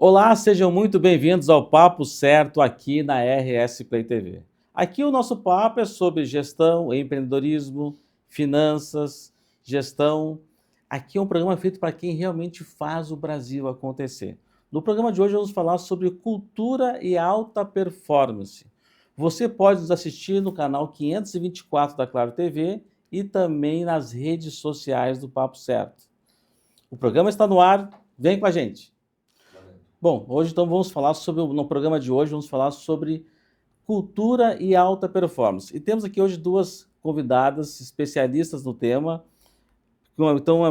Olá, sejam muito bem-vindos ao Papo Certo aqui na RS Play TV. Aqui o nosso papo é sobre gestão, empreendedorismo, finanças, gestão. Aqui é um programa feito para quem realmente faz o Brasil acontecer. No programa de hoje vamos falar sobre cultura e alta performance. Você pode nos assistir no canal 524 da Claro TV e também nas redes sociais do Papo Certo. O programa está no ar, vem com a gente. Bom, hoje então vamos falar no programa de hoje vamos falar sobre cultura e alta performance. E temos aqui hoje duas convidadas especialistas no tema. Então,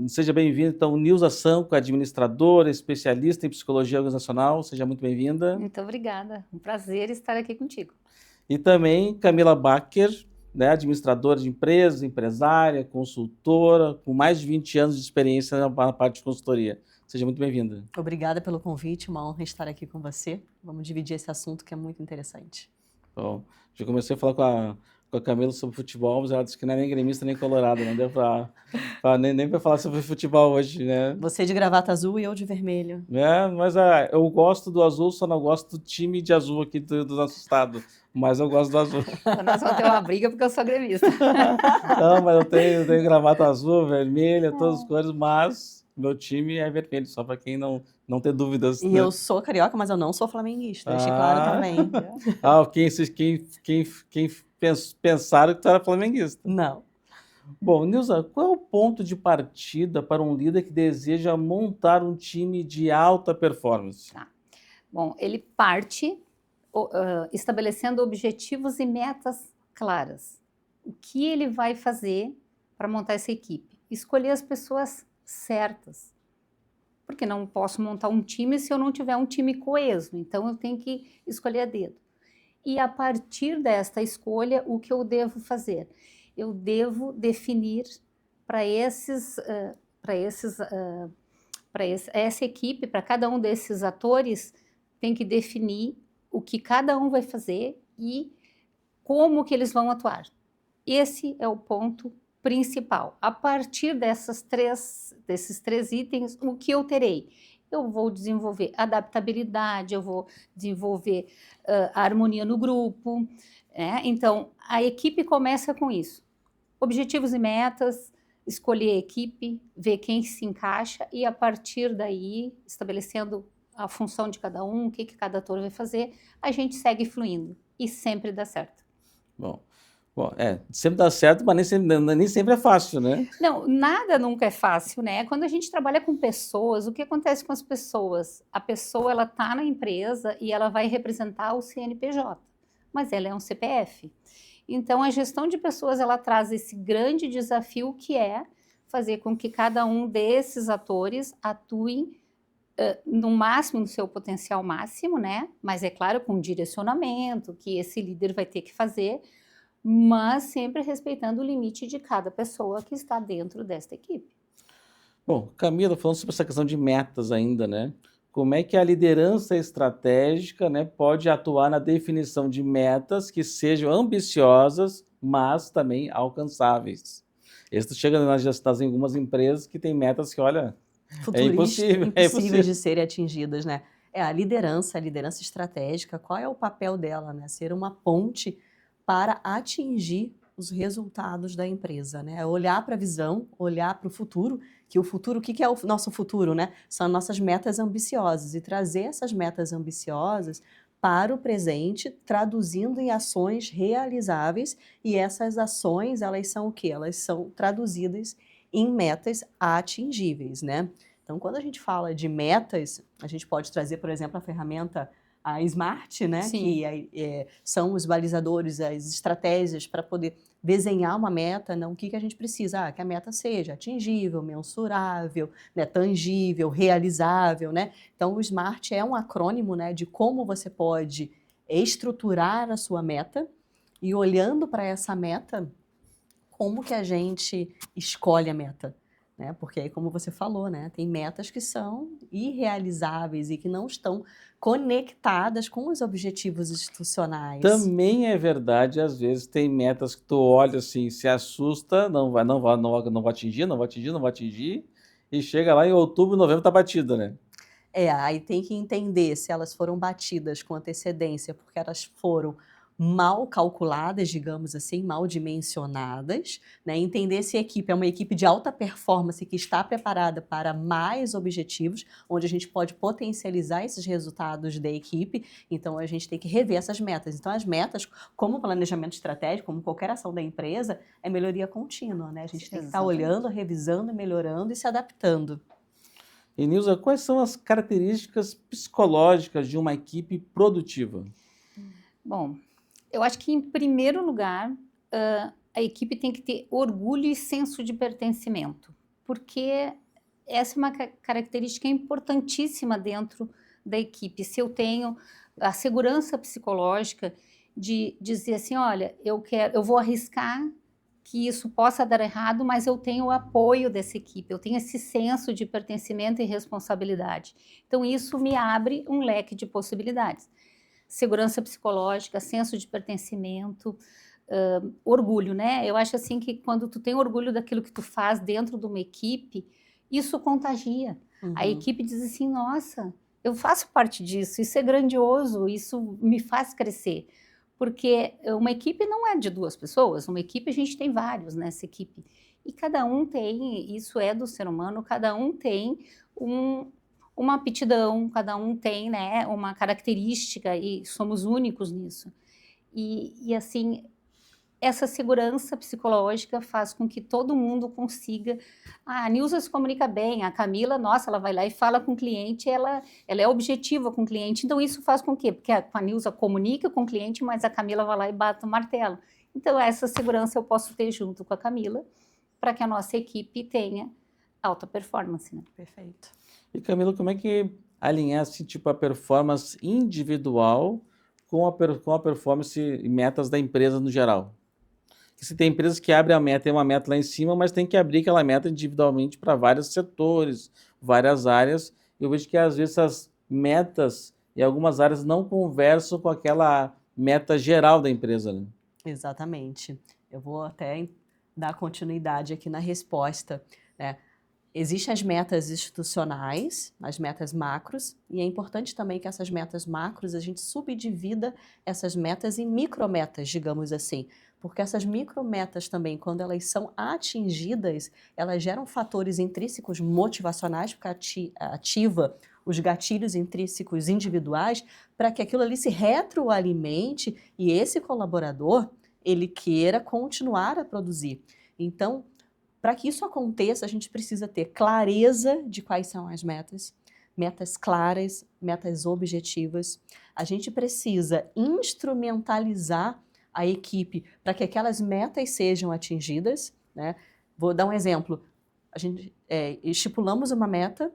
seja bem-vinda, então, Nilza Sanco, administradora, especialista em psicologia organizacional, seja muito bem-vinda. Muito obrigada, um prazer estar aqui contigo. E também Camila Bacher, né, administradora de empresas, empresária, consultora, com mais de 20 anos de experiência na parte de consultoria. Seja muito bem-vinda. Obrigada pelo convite, uma honra estar aqui com você. Vamos dividir esse assunto que é muito interessante. Bom, já comecei a falar com a Camila sobre futebol, mas ela disse que não é nem gremista nem colorado, não deu nem para falar sobre futebol hoje, né? Você de gravata azul e eu de vermelho. É, mas eu gosto do azul, só não gosto do time de azul aqui do nosso estado, mas eu gosto do azul. Nós vamos ter uma briga porque eu sou gremista. Não, mas eu tenho gravata azul, vermelha, todas as cores, mas meu time é vermelho, só para quem não ter dúvidas. E né? eu sou carioca, mas eu não sou flamenguista, deixe claro também. Quem pensaram que tu era flamenguista. Não. Bom, Nilza, qual é o ponto de partida para um líder que deseja montar um time de alta performance? Bom, ele parte estabelecendo objetivos e metas claras. O que ele vai fazer para montar essa equipe? Escolher as pessoas certas. Porque não posso montar um time se eu não tiver um time coeso. Então, eu tenho que escolher a dedo. E a partir desta escolha, o que eu devo fazer? Eu devo definir para essa equipe, para cada um desses atores, tem que definir o que cada um vai fazer e como que eles vão atuar. Esse é o ponto principal. A partir desses três itens, o que eu terei? Eu vou desenvolver adaptabilidade, eu vou desenvolver a harmonia no grupo. Então, a equipe começa com isso. Objetivos e metas, escolher a equipe, ver quem se encaixa e, a partir daí, estabelecendo a função de cada um, o que cada ator vai fazer, a gente segue fluindo e sempre dá certo. Bom, sempre dá certo, mas nem sempre é fácil, né? Não, nada nunca é fácil, né? Quando a gente trabalha com pessoas, o que acontece com as pessoas? A pessoa, ela está na empresa e ela vai representar o CNPJ, mas ela é um CPF. Então, a gestão de pessoas, ela traz esse grande desafio que é fazer com que cada um desses atores atuem no máximo, no seu potencial máximo, né? Mas, é claro, com direcionamento que esse líder vai ter que fazer, mas sempre respeitando o limite de cada pessoa que está dentro desta equipe. Bom, Camila, falando sobre essa questão de metas ainda, né? Como é que a liderança estratégica, né, pode atuar na definição de metas que sejam ambiciosas, mas também alcançáveis? Isso chega nas em algumas empresas que têm metas que, olha, é impossível. Impossíveis de serem atingidas, né? A liderança estratégica, qual é o papel dela, né? Ser uma ponte para atingir os resultados da empresa, né? Olhar para a visão, olhar para o futuro, o que é o nosso futuro, né? São nossas metas ambiciosas e trazer essas metas ambiciosas para o presente, traduzindo em ações realizáveis, e essas ações, elas são o quê? Elas são traduzidas em metas atingíveis, né? Então, quando a gente fala de metas, a gente pode trazer, por exemplo, a ferramenta a SMART, né? Sim. Que são os balizadores, as estratégias para poder desenhar uma meta, o que a gente precisa? Que a meta seja atingível, mensurável, né? Tangível, realizável, né? Então, o SMART é um acrônimo, né? De como você pode estruturar a sua meta e, olhando para essa meta, como que a gente escolhe a meta? Né? Porque aí, como você falou, né, tem metas que são irrealizáveis e que não estão conectadas com os objetivos institucionais. Também é verdade, às vezes tem metas que tu olha assim, se assusta, não vai atingir, e chega lá em outubro, novembro tá batida, né? Aí tem que entender se elas foram batidas com antecedência, porque elas foram mal calculadas, digamos assim, mal dimensionadas, né? Entender se a equipe é uma equipe de alta performance que está preparada para mais objetivos, onde a gente pode potencializar esses resultados da equipe. Então, a gente tem que rever essas metas. Então, as metas, como planejamento estratégico, como qualquer ação da empresa, é melhoria contínua, né? A gente tem que estar Exatamente. olhando, revisando, melhorando e se adaptando. E Nilza, quais são as características psicológicas de uma equipe produtiva? Bom, eu acho que, em primeiro lugar, a equipe tem que ter orgulho e senso de pertencimento, porque essa é uma característica importantíssima dentro da equipe. Se eu tenho a segurança psicológica de dizer assim, olha, eu vou arriscar que isso possa dar errado, mas eu tenho o apoio dessa equipe, eu tenho esse senso de pertencimento e responsabilidade. Então, isso me abre um leque de possibilidades. Segurança psicológica, senso de pertencimento, orgulho, né? Eu acho assim que quando tu tem orgulho daquilo que tu faz dentro de uma equipe, isso contagia. A equipe diz assim, nossa, eu faço parte disso, isso é grandioso, isso me faz crescer. Porque uma equipe não é de 2 pessoas, uma equipe a gente tem vários nessa equipe. E cada um tem, isso é do ser humano, cada um tem uma aptidão, cada um tem, né, uma característica e somos únicos nisso. E assim, essa segurança psicológica faz com que todo mundo consiga. A Nilza se comunica bem, a Camila, nossa, ela vai lá e fala com o cliente, ela é objetiva com o cliente. Então, isso faz com quê? Porque a Nilza comunica com o cliente, mas a Camila vai lá e bate o martelo. Então, essa segurança eu posso ter junto com a Camila, para que a nossa equipe tenha alta performance, né? Perfeito. E Camila, como é que alinhar assim, tipo, a performance individual com a performance e metas da empresa no geral? Porque se tem empresas que abrem a meta, tem uma meta lá em cima, mas tem que abrir aquela meta individualmente para vários setores, várias áreas. Eu vejo que às vezes essas metas em algumas áreas não conversam com aquela meta geral da empresa, né? Exatamente. Eu vou até dar continuidade aqui na resposta, né? Existem as metas institucionais, as metas macros, e é importante também que essas metas macros a gente subdivida essas metas em micrometas, digamos assim, porque essas micrometas também, quando elas são atingidas, elas geram fatores intrínsecos motivacionais, porque ativa os gatilhos intrínsecos individuais para que aquilo ali se retroalimente e esse colaborador ele queira continuar a produzir. Então, para que isso aconteça, a gente precisa ter clareza de quais são as metas, metas claras, metas objetivas. A gente precisa instrumentalizar a equipe para que aquelas metas sejam atingidas, né? Vou dar um exemplo. A gente estipulamos uma meta,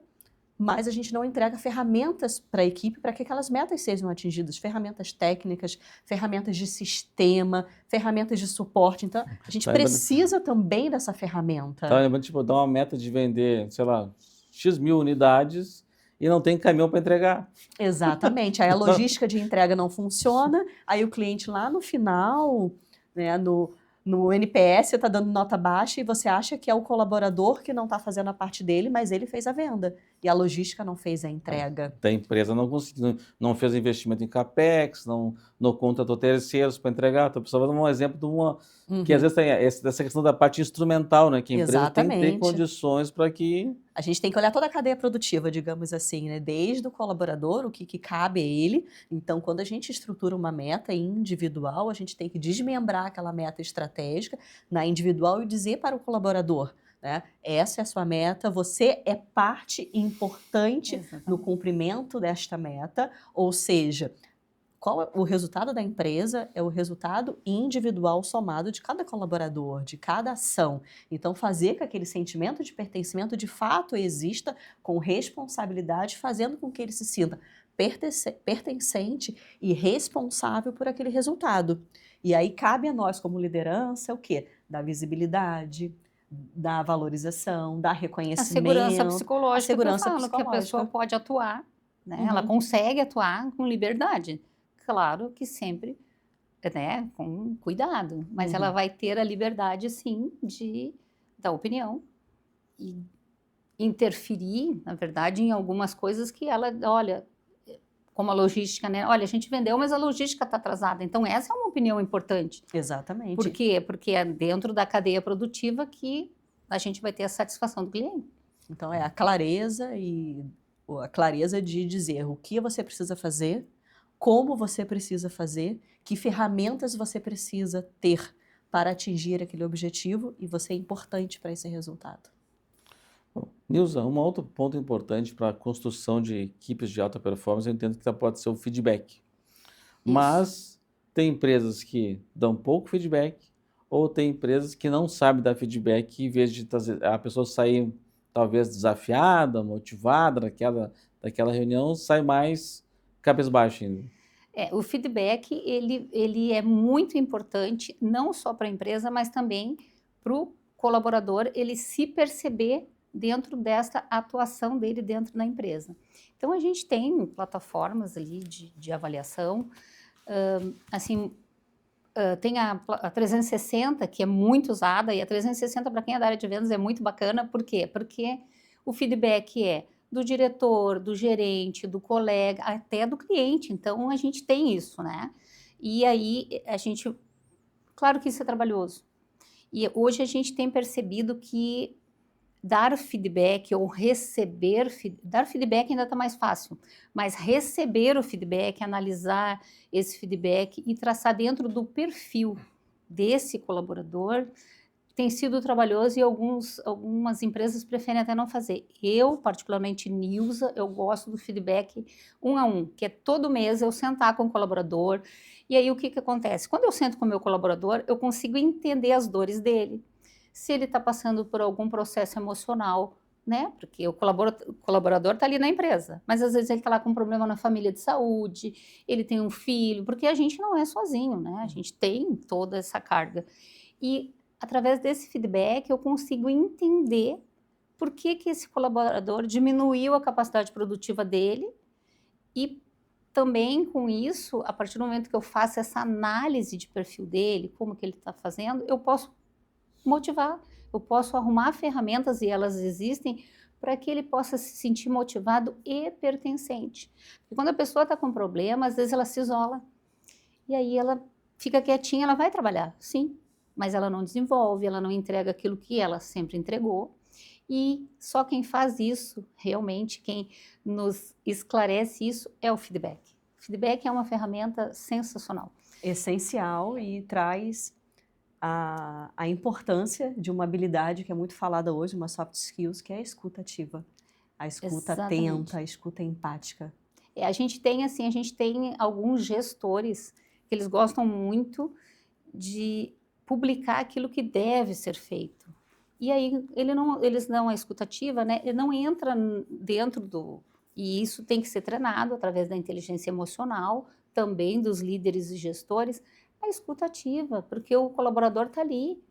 mas a gente não entrega ferramentas para a equipe para que aquelas metas sejam atingidas, ferramentas técnicas, ferramentas de sistema, ferramentas de suporte. Então, a gente precisa também dessa ferramenta. Tá lembrando, tipo, dar uma meta de vender, sei lá, X mil unidades e não tem caminhão para entregar. Exatamente. Aí a logística de entrega não funciona, aí o cliente lá no final, né, no NPS está dando nota baixa e você acha que é o colaborador que não está fazendo a parte dele, mas ele fez a venda. E a logística não fez a entrega. Da empresa não conseguiu, não fez investimento em CAPEX, não contratou terceiros para entregar. Estou precisando dar um exemplo de uma. Que às vezes tem essa questão da parte instrumental, né? Que a empresa tem que ter condições para que. A gente tem que olhar toda a cadeia produtiva, digamos assim, né? Desde o colaborador, o que cabe a ele. Então, quando a gente estrutura uma meta individual, a gente tem que desmembrar aquela meta estratégica na individual e dizer para o colaborador, né? Essa é a sua meta, você é parte importante no cumprimento desta meta, ou seja, qual é o resultado da empresa é o resultado individual somado de cada colaborador, de cada ação. Então, fazer que aquele sentimento de pertencimento de fato exista com responsabilidade, fazendo com que ele se sinta pertencente e responsável por aquele resultado. E aí cabe a nós, como liderança, o quê? Da visibilidade, da valorização, da reconhecimento. A segurança psicológica, a segurança que eu falo, psicológica. que a pessoa pode atuar, né? Ela consegue atuar com liberdade. Claro que sempre, né, com cuidado, mas ela vai ter a liberdade, sim, de dar opinião e interferir, na verdade, em algumas coisas que ela, olha, como a logística, né? Olha, a gente vendeu, mas a logística está atrasada. Então, essa é uma opinião importante. Exatamente. Por quê? Porque é dentro da cadeia produtiva que a gente vai ter a satisfação do cliente. Então, é a clareza de dizer o que você precisa fazer, como você precisa fazer, que ferramentas você precisa ter para atingir aquele objetivo e você é importante para esse resultado. Bom, Nilza, um outro ponto importante para a construção de equipes de alta performance, eu entendo que pode ser o feedback. Mas tem empresas que dão pouco feedback, ou tem empresas que não sabem dar feedback, e em vez de a pessoa sair talvez desafiada, motivada daquela reunião, sai mais cabisbaixa ainda. O feedback, ele é muito importante, não só para a empresa, mas também para o colaborador, ele se perceber dentro dessa atuação dele dentro da empresa. Então, a gente tem plataformas ali de avaliação, assim, tem a 360, que é muito usada, e a 360 para quem é da área de vendas é muito bacana, por quê? Porque o feedback é do diretor, do gerente, do colega, até do cliente, então a gente tem isso, né? E aí a gente, claro que isso é trabalhoso, e hoje a gente tem percebido que dar feedback ou dar feedback ainda está mais fácil, mas receber o feedback, analisar esse feedback e traçar dentro do perfil desse colaborador tem sido trabalhoso e algumas empresas preferem até não fazer. Eu, particularmente Nilza, eu gosto do feedback 1 a 1, que é todo mês eu sentar com o colaborador, e aí o que acontece? Quando eu sento com o meu colaborador, eu consigo entender as dores dele, se ele está passando por algum processo emocional, né? Porque o colaborador está ali na empresa, mas às vezes ele está lá com um problema na família de saúde, ele tem um filho, porque a gente não é sozinho, né? A gente tem toda essa carga. E através desse feedback eu consigo entender por que esse colaborador diminuiu a capacidade produtiva dele e também com isso, a partir do momento que eu faço essa análise de perfil dele, como que ele está fazendo, eu posso motivar, eu posso arrumar ferramentas, e elas existem, para que ele possa se sentir motivado e pertencente. Porque quando a pessoa está com problema, às vezes ela se isola, e aí ela fica quietinha, ela vai trabalhar, sim, mas ela não desenvolve, ela não entrega aquilo que ela sempre entregou, e só quem faz isso, realmente, quem nos esclarece isso, é o feedback. O feedback é uma ferramenta sensacional. Essencial e traz a importância de uma habilidade que é muito falada hoje, uma soft skills, que é a escuta ativa. A escuta atenta, a escuta empática. A gente tem alguns gestores que eles gostam muito de publicar aquilo que deve ser feito. E aí eles não a escuta ativa, né? Ele não entra dentro do... E isso tem que ser treinado através da inteligência emocional, também dos líderes e gestores, a escuta ativa, porque o colaborador está ali.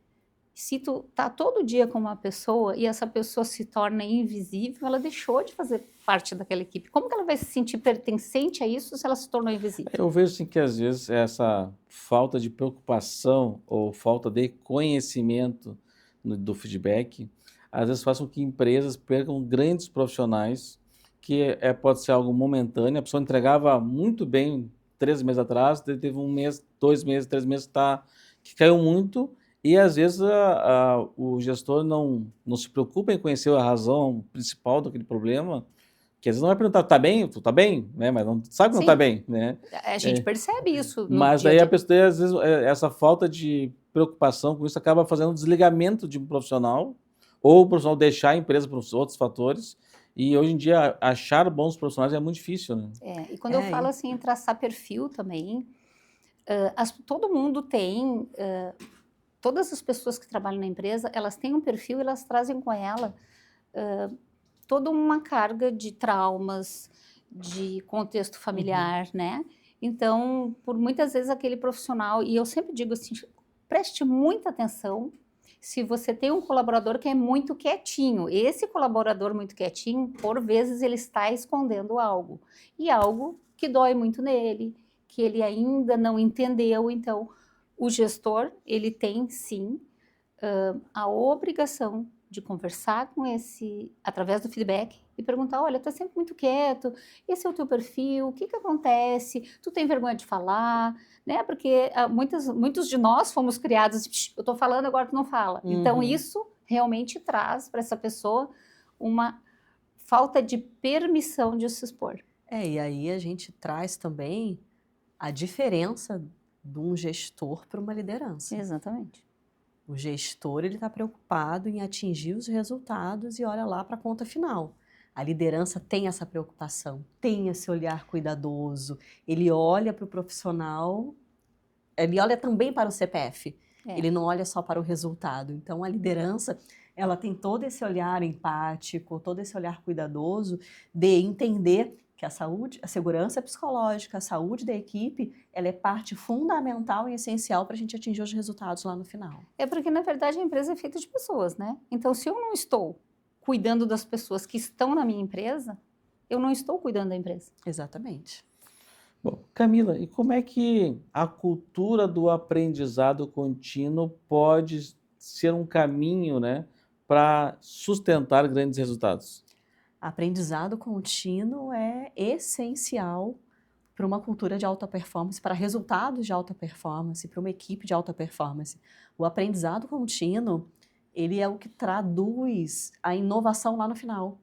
Se tu está todo dia com uma pessoa e essa pessoa se torna invisível, ela deixou de fazer parte daquela equipe. Como que ela vai se sentir pertencente a isso se ela se tornou invisível? Eu vejo assim, que às vezes essa falta de preocupação ou falta de conhecimento do feedback, às vezes faz com que empresas percam grandes profissionais, que pode ser algo momentâneo, a pessoa entregava muito bem 3 meses atrás, teve 1 mês, 2 meses, 3 meses que caiu muito, e às vezes o gestor não se preocupa em conhecer a razão principal daquele problema, que às vezes não vai perguntar, tá bem? Tu tá bem? Né? Mas não sabe que não tá bem, né? A gente percebe isso no Mas dia a daí dia. a pessoa, às vezes, essa falta de preocupação com isso acaba fazendo um desligamento de um profissional, ou o profissional deixar a empresa por outros fatores, e hoje em dia achar bons profissionais é muito difícil, né? E quando eu falo assim, em traçar perfil também, todo mundo tem, todas as pessoas que trabalham na empresa, elas têm um perfil e elas trazem com ela toda uma carga de traumas, de contexto familiar, né? Então, por muitas vezes aquele profissional, e eu sempre digo assim, preste muita atenção se você tem um colaborador que é muito quietinho. Esse colaborador muito quietinho, por vezes ele está escondendo algo, e algo que dói muito nele, que ele ainda não entendeu. Então, o gestor, ele tem sim a obrigação de conversar com esse, através do feedback, e perguntar, olha, tu é sempre muito quieto, esse é o teu perfil, o que que acontece? Tu tem vergonha de falar, né? Porque muitos de nós fomos criados, eu tô falando, agora tu não fala. Então, isso realmente traz para essa pessoa uma falta de permissão de se expor. E aí a gente traz também a diferença de um gestor para uma liderança. Exatamente. O gestor, ele está preocupado em atingir os resultados e olha lá para a conta final. A liderança tem essa preocupação, tem esse olhar cuidadoso, ele olha para o profissional, ele olha também para o CPF, ele não olha só para o resultado. Então, a liderança, ela tem todo esse olhar empático, todo esse olhar cuidadoso de entender que a saúde, a segurança psicológica, a saúde da equipe, ela é parte fundamental e essencial para a gente atingir os resultados lá no final. É porque, na verdade, a empresa é feita de pessoas, né? Então, se eu não estou cuidando das pessoas que estão na minha empresa, eu não estou cuidando da empresa. Exatamente. Bom, Camila, e como é que a cultura do aprendizado contínuo pode ser um caminho, né, para sustentar grandes resultados? Aprendizado contínuo é essencial para uma cultura de alta performance, para resultados de alta performance, para uma equipe de alta performance. O aprendizado contínuo, ele é o que traduz a inovação lá no final.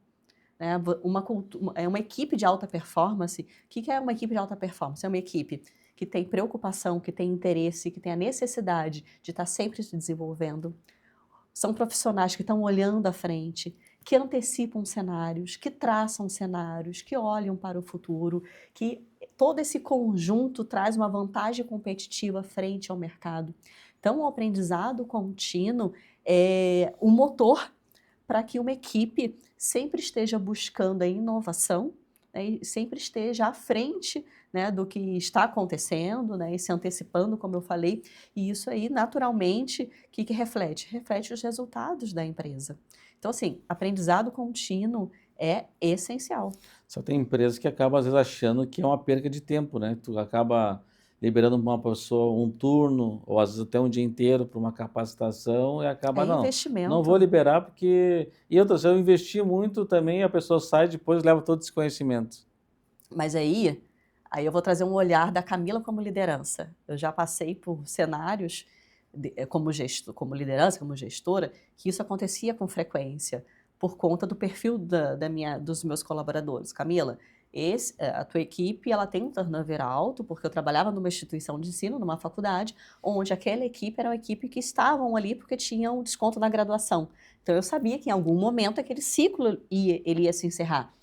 Uma equipe de alta performance, o que é uma equipe de alta performance? É uma equipe que tem preocupação, que tem interesse, que tem a necessidade de estar sempre se desenvolvendo. São profissionais que estão olhando à frente, que antecipam cenários, que traçam cenários, que olham para o futuro, que todo esse conjunto traz uma vantagem competitiva frente ao mercado. Então, o aprendizado contínuo é o motor para que uma equipe sempre esteja buscando a inovação, né, e sempre esteja à frente, né, do que está acontecendo, né, e se antecipando, como eu falei, e isso aí, naturalmente, o que reflete? Reflete os resultados da empresa. Então, assim, aprendizado contínuo é essencial. Só tem empresas que acabam, às vezes, achando que é uma perca de tempo, né? Tu acaba liberando para uma pessoa um turno, ou às vezes até um dia inteiro para uma capacitação, e acaba, não investimento. vou liberar porque... E outras, eu investi muito também, a pessoa sai depois e leva todo esse conhecimento. Mas aí eu vou trazer um olhar da Camila como liderança. Eu já passei por cenários como liderança, como gestora, que isso acontecia com frequência, por conta do perfil dos meus colaboradores. Camila, a tua equipe ela tem um turnover alto, porque eu trabalhava numa instituição de ensino, numa faculdade, onde aquela equipe era uma equipe que estavam ali porque tinham um desconto na graduação. Então eu sabia que em algum momento aquele ciclo ele ia se encerrar.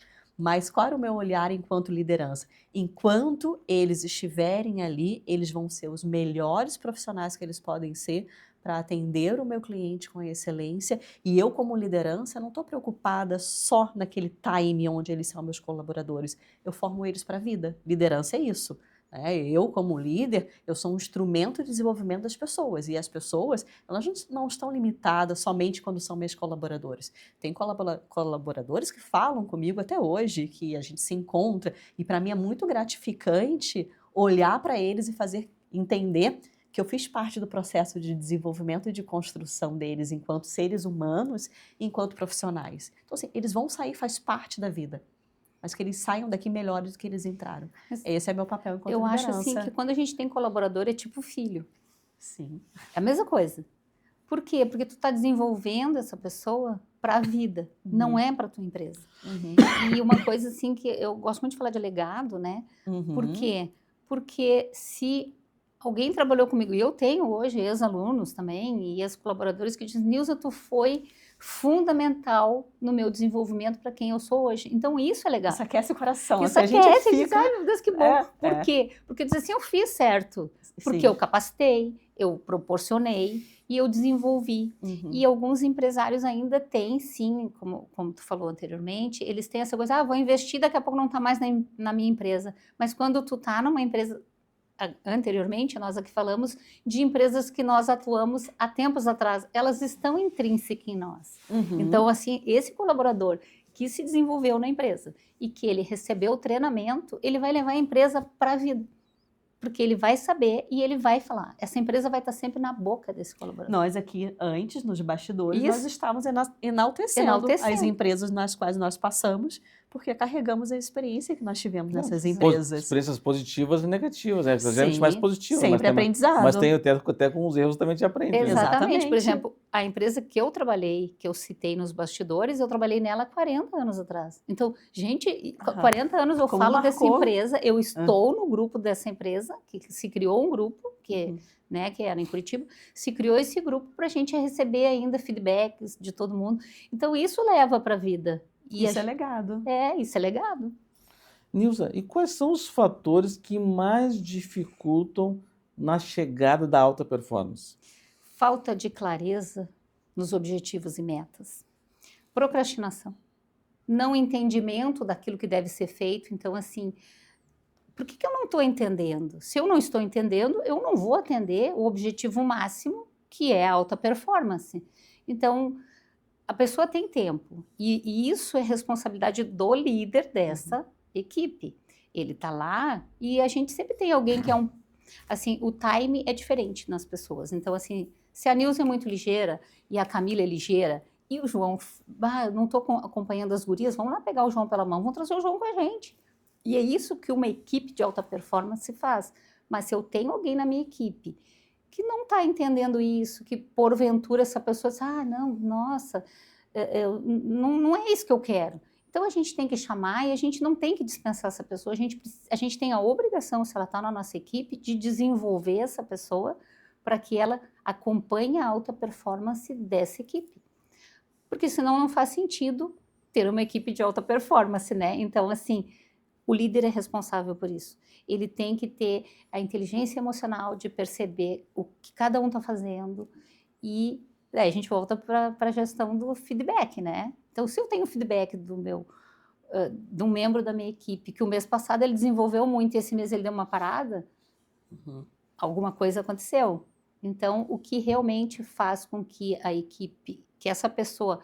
Mas qual era o meu olhar enquanto liderança? Enquanto eles estiverem ali, eles vão ser os melhores profissionais que eles podem ser para atender o meu cliente com excelência. E eu, como liderança, não estou preocupada só naquele time onde eles são meus colaboradores. Eu formo eles para a vida. Liderança é isso. Eu, como líder, eu sou um instrumento de desenvolvimento das pessoas. E as pessoas, elas não estão limitadas somente quando são meus colaboradores. Tem colaboradores que falam comigo até hoje, que a gente se encontra. E para mim é muito gratificante olhar para eles e fazer entender que eu fiz parte do processo de desenvolvimento e de construção deles enquanto seres humanos, enquanto profissionais. Então, assim, eles vão sair, faz parte da vida. Mas que eles saiam daqui melhores do que eles entraram. Esse é meu papel enquanto liderança. Eu acho assim que quando a gente tem colaborador é tipo filho. Sim. É a mesma coisa. Por quê? Porque tu está desenvolvendo essa pessoa para a vida, não é para a tua empresa. E uma coisa assim que eu gosto muito de falar de legado, né? Por quê? Porque se alguém trabalhou comigo, e eu tenho hoje ex-alunos também, e ex-colaboradores que dizem, Nilza, tu foi fundamental no meu desenvolvimento para quem eu sou hoje. Então, isso é legal. Isso aquece o coração. Isso aquece, diz, ai meu Deus, que bom. Por quê? Porque diz assim, eu fiz certo. Porque eu capacitei, eu proporcionei e eu desenvolvi. E alguns empresários ainda têm, sim, como tu falou anteriormente, eles têm essa coisa, vou investir, daqui a pouco não está mais na minha empresa. Mas quando tu está numa empresa... Anteriormente, nós aqui falamos de empresas que nós atuamos há tempos atrás, elas estão intrínsecas em nós. Então, assim, esse colaborador que se desenvolveu na empresa e que ele recebeu o treinamento, ele vai levar a empresa para a vida. porque ele vai saber e ele vai falar. Essa empresa vai estar sempre na boca desse colaborador. Nós aqui, antes, nos bastidores, Isso. nós estávamos enaltecendo as empresas nas quais nós passamos, porque carregamos a experiência que nós tivemos nessas empresas. Experiências positivas e negativas, né? Sim, Geralmente mais positivas. sempre aprendizado. Mas tem até com os erros também te aprende. Né? Exatamente. Por exemplo, a empresa que eu trabalhei, que eu citei nos bastidores, eu trabalhei nela há 40 anos atrás. Então, gente, 40 anos eu Como falo marcou. dessa empresa, eu estou no grupo dessa empresa, que se criou um grupo, que era em Curitiba, se criou esse grupo para a gente receber ainda feedbacks de todo mundo. Então, isso leva para a vida. Isso é legado. Isso é legado. Nilza, e quais são os fatores que mais dificultam na chegada da alta performance? Falta de clareza nos objetivos e metas. Procrastinação. Não entendimento daquilo que deve ser feito. Então, assim, por que eu não estou entendendo? Se eu não estou entendendo, eu não vou atender o objetivo máximo, que é a alta performance. Então, a pessoa tem tempo. E isso é responsabilidade do líder dessa equipe. Ele está lá e a gente sempre tem alguém que é assim, o time é diferente nas pessoas. Então, assim, se a Nilza é muito ligeira e a Camila é ligeira e o João, não estou acompanhando as gurias, vamos lá pegar o João pela mão, vamos trazer o João com a gente. E é isso que uma equipe de alta performance faz. Mas se eu tenho alguém na minha equipe que não está entendendo isso, que porventura essa pessoa diz, não, nossa, não é isso que eu quero. Então a gente tem que chamar e a gente não tem que dispensar essa pessoa, a gente tem a obrigação, se ela está na nossa equipe, de desenvolver essa pessoa para que ela acompanhe a alta performance dessa equipe. Porque senão não faz sentido ter uma equipe de alta performance, né? Então, assim, o líder é responsável por isso. Ele tem que ter a inteligência emocional de perceber o que cada um está fazendo e aí a gente volta para a gestão do feedback, né? Então, se eu tenho feedback de um membro da minha equipe, que o mês passado ele desenvolveu muito e esse mês ele deu uma parada, alguma coisa aconteceu. Então, o que realmente faz com que a equipe, que essa pessoa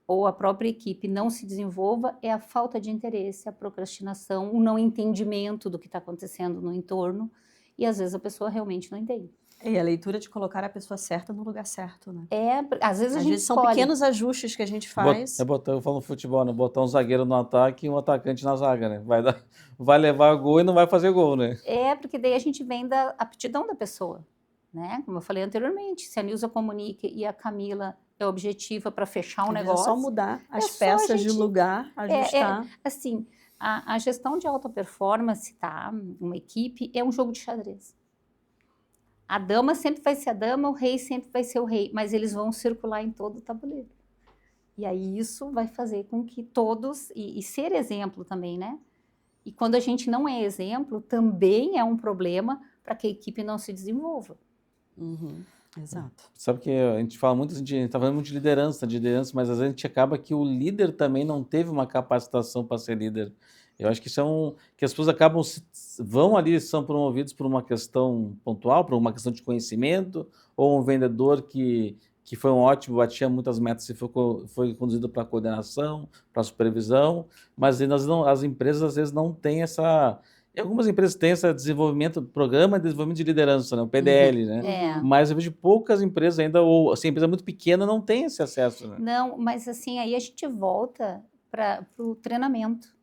ou a própria equipe não se desenvolva é a falta de interesse, a procrastinação, o não entendimento do que está acontecendo no entorno e às vezes a pessoa realmente não entende. E a leitura de colocar a pessoa certa no lugar certo, né? Às vezes a gente são pequenos ajustes que a gente faz. Eu falo no futebol, né? Botar um zagueiro no ataque e um atacante na zaga, né? Vai levar gol e não vai fazer gol, né? Porque daí a gente vem da aptidão da pessoa, né? Como eu falei anteriormente, se a Nilza comunica e a Camila é objetiva para fechar um negócio. É só mudar as peças de lugar, ajustar. Assim, a gestão de alta performance, tá? Uma equipe é um jogo de xadrez. A dama sempre vai ser a dama, o rei sempre vai ser o rei, mas eles vão circular em todo o tabuleiro. E aí isso vai fazer com que todos, e ser exemplo também, né? E quando a gente não é exemplo, também é um problema para que a equipe não se desenvolva. Exato. Sabe que a gente fala muito, a gente está falando muito de liderança, mas às vezes a gente acaba que o líder também não teve uma capacitação para ser líder. Eu acho que que as pessoas vão ali, são promovidos por uma questão pontual, por uma questão de conhecimento, ou um vendedor que foi um ótimo, batia muitas metas e foi conduzido para coordenação, para supervisão, mas as empresas às vezes não têm essa... Algumas empresas têm esse Programa de Desenvolvimento de Liderança, né? O PDL, né? Mas eu vejo poucas empresas ainda, ou assim, empresa muito pequena não tem esse acesso, né? Não, mas assim, aí a gente volta para o treinamento.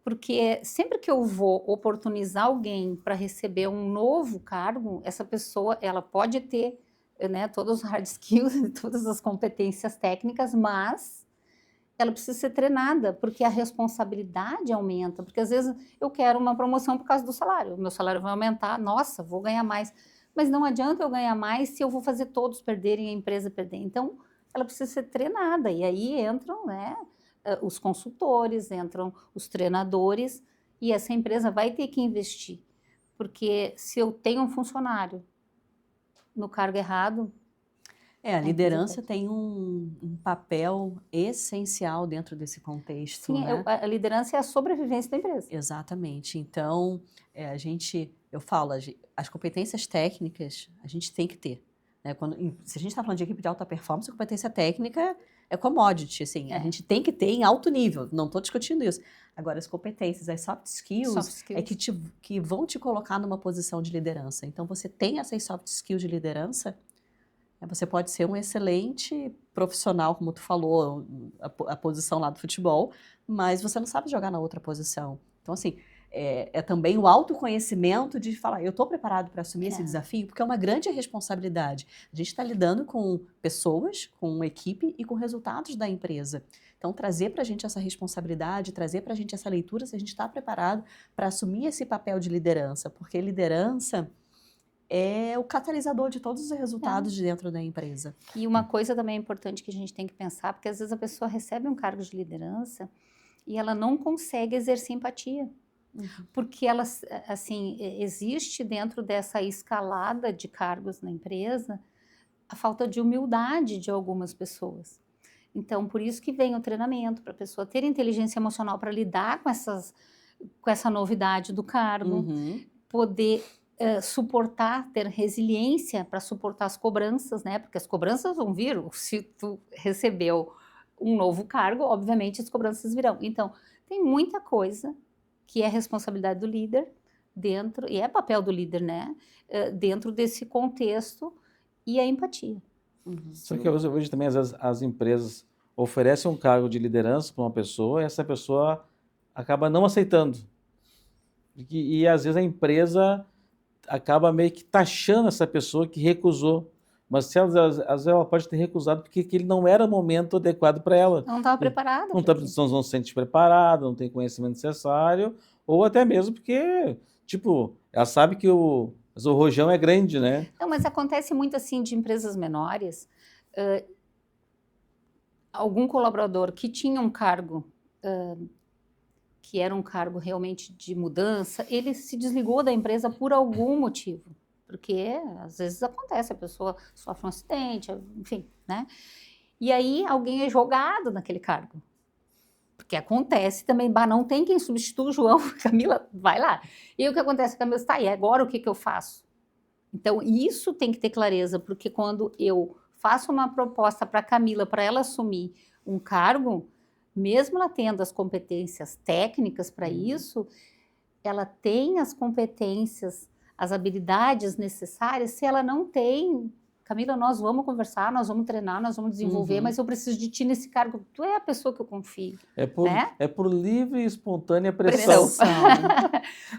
Porque sempre que eu vou oportunizar alguém para receber um novo cargo, essa pessoa, ela pode ter, né, todos os hard skills, todas as competências técnicas, mas ela precisa ser treinada, porque a responsabilidade aumenta. Porque às vezes eu quero uma promoção por causa do salário, o meu salário vai aumentar, nossa, vou ganhar mais. Mas não adianta eu ganhar mais se eu vou fazer todos perderem, a empresa perder. Então, ela precisa ser treinada, e aí entram, né, os consultores, entram os treinadores, e essa empresa vai ter que investir. Porque se eu tenho um funcionário no cargo errado... A liderança tem um papel essencial dentro desse contexto. Sim, né? A liderança é a sobrevivência da empresa. Exatamente. Então, eu falo, as competências técnicas a gente tem que ter. Né? Se a gente está falando de equipe de alta performance, a competência técnica é é commodity, assim, a É. gente tem que ter em alto nível, não estou discutindo isso. Agora, as competências, as soft skills, Soft skills. que vão te colocar numa posição de liderança. Então, você tem essas soft skills de liderança, você pode ser um excelente profissional, como tu falou, a posição lá do futebol, mas você não sabe jogar na outra posição. Então, assim, é também o autoconhecimento de falar, eu estou preparado para assumir esse desafio, porque é uma grande responsabilidade. A gente está lidando com pessoas, com uma equipe e com resultados da empresa. Então, trazer para a gente essa responsabilidade, trazer para a gente essa leitura, se a gente está preparado para assumir esse papel de liderança, porque liderança é o catalisador de todos os resultados de dentro da empresa. E uma coisa também importante que a gente tem que pensar, porque às vezes a pessoa recebe um cargo de liderança e ela não consegue exercer empatia. Porque ela, assim, existe dentro dessa escalada de cargos na empresa a falta de humildade de algumas pessoas. Então, por isso que vem o treinamento, para a pessoa ter inteligência emocional para lidar com essa novidade do cargo, poder suportar, ter resiliência para suportar as cobranças, né? Porque as cobranças vão vir, se tu recebeu um novo cargo, obviamente as cobranças virão. Então, tem muita coisa que é responsabilidade do líder dentro, e é papel do líder, né? Dentro desse contexto, e a empatia. Só que hoje também, às vezes, as empresas oferecem um cargo de liderança para uma pessoa e essa pessoa acaba não aceitando. E às vezes a empresa acaba meio que taxando essa pessoa que recusou. Mas se às vezes ela pode ter recusado porque aquele não era o momento adequado para ela. Não estava preparada. Não se sente preparada, não tem conhecimento necessário, ou até mesmo porque, tipo, ela sabe que o rojão é grande, né? Não, mas acontece muito assim de empresas menores, algum colaborador que tinha um cargo, que era um cargo realmente de mudança, ele se desligou da empresa por algum motivo. Porque às vezes acontece, a pessoa sofre um acidente, enfim, né? E aí alguém é jogado naquele cargo. Porque acontece também, não tem quem substitua o João, Camila, vai lá. E o que acontece, Camila, está aí, agora o que eu faço? Então, isso tem que ter clareza, porque quando eu faço uma proposta para a Camila, para ela assumir um cargo, mesmo ela tendo as competências técnicas para isso, ela tem as competências, as habilidades necessárias. Se ela não tem, Camila, nós vamos conversar, nós vamos treinar, nós vamos desenvolver, mas eu preciso de ti nesse cargo. Tu é a pessoa que eu confio. É por livre e espontânea pressão.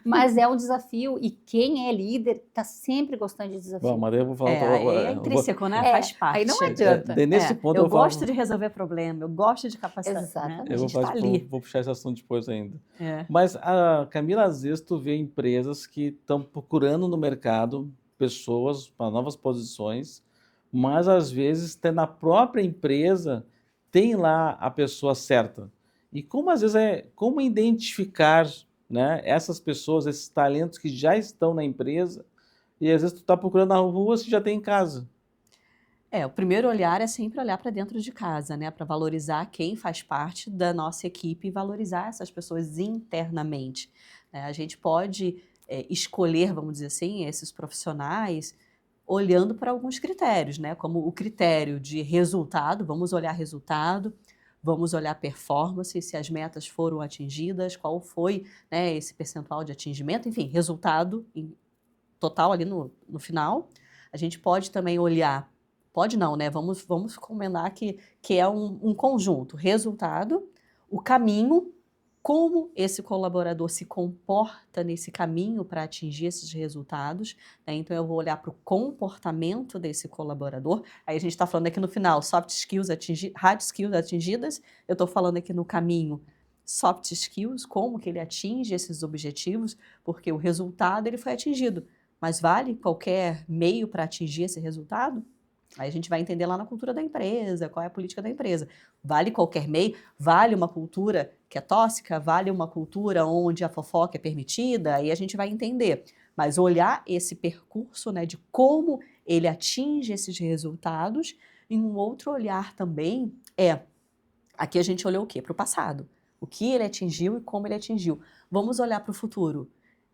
Mas é um desafio, e quem é líder está sempre gostando de desafio. Bom, mas eu vou falar... É intrínseco, né? Faz parte. Aí não adianta. Nesse ponto eu gosto de resolver problema, eu gosto de capacitar. Exatamente. Né? Vou puxar esse assunto depois ainda. É. Mas, Camila, às vezes tu vê empresas que estão procurando no mercado pessoas para novas posições, mas às vezes na própria empresa tem lá a pessoa certa. E como às vezes como identificar, né, essas pessoas, esses talentos que já estão na empresa, e às vezes tu está procurando na rua se já tem em casa. O primeiro olhar é sempre olhar para dentro de casa, né, para valorizar quem faz parte da nossa equipe e valorizar essas pessoas internamente. A gente pode escolher, vamos dizer assim, esses profissionais olhando para alguns critérios, né? Como o critério de resultado, vamos olhar resultado, vamos olhar performance, se as metas foram atingidas, qual foi, né, esse percentual de atingimento, enfim, resultado total ali no final. A gente pode também olhar, pode não, né? Vamos combinar que é um conjunto, resultado, o caminho, como esse colaborador se comporta nesse caminho para atingir esses resultados, né? Então, eu vou olhar para o comportamento desse colaborador. Aí a gente está falando aqui no final, soft skills hard skills atingidas. Eu estou falando aqui no caminho, soft skills, como que ele atinge esses objetivos, porque o resultado ele foi atingido. Mas vale qualquer meio para atingir esse resultado? Aí a gente vai entender lá na cultura da empresa, qual é a política da empresa. Vale qualquer meio? Vale uma cultura que é tóxica? Vale uma cultura onde a fofoca é permitida? Aí a gente vai entender. Mas olhar esse percurso, né, de como ele atinge esses resultados, e um outro olhar também aqui a gente olhou o quê? Para o passado. O que ele atingiu e como ele atingiu. Vamos olhar para o futuro.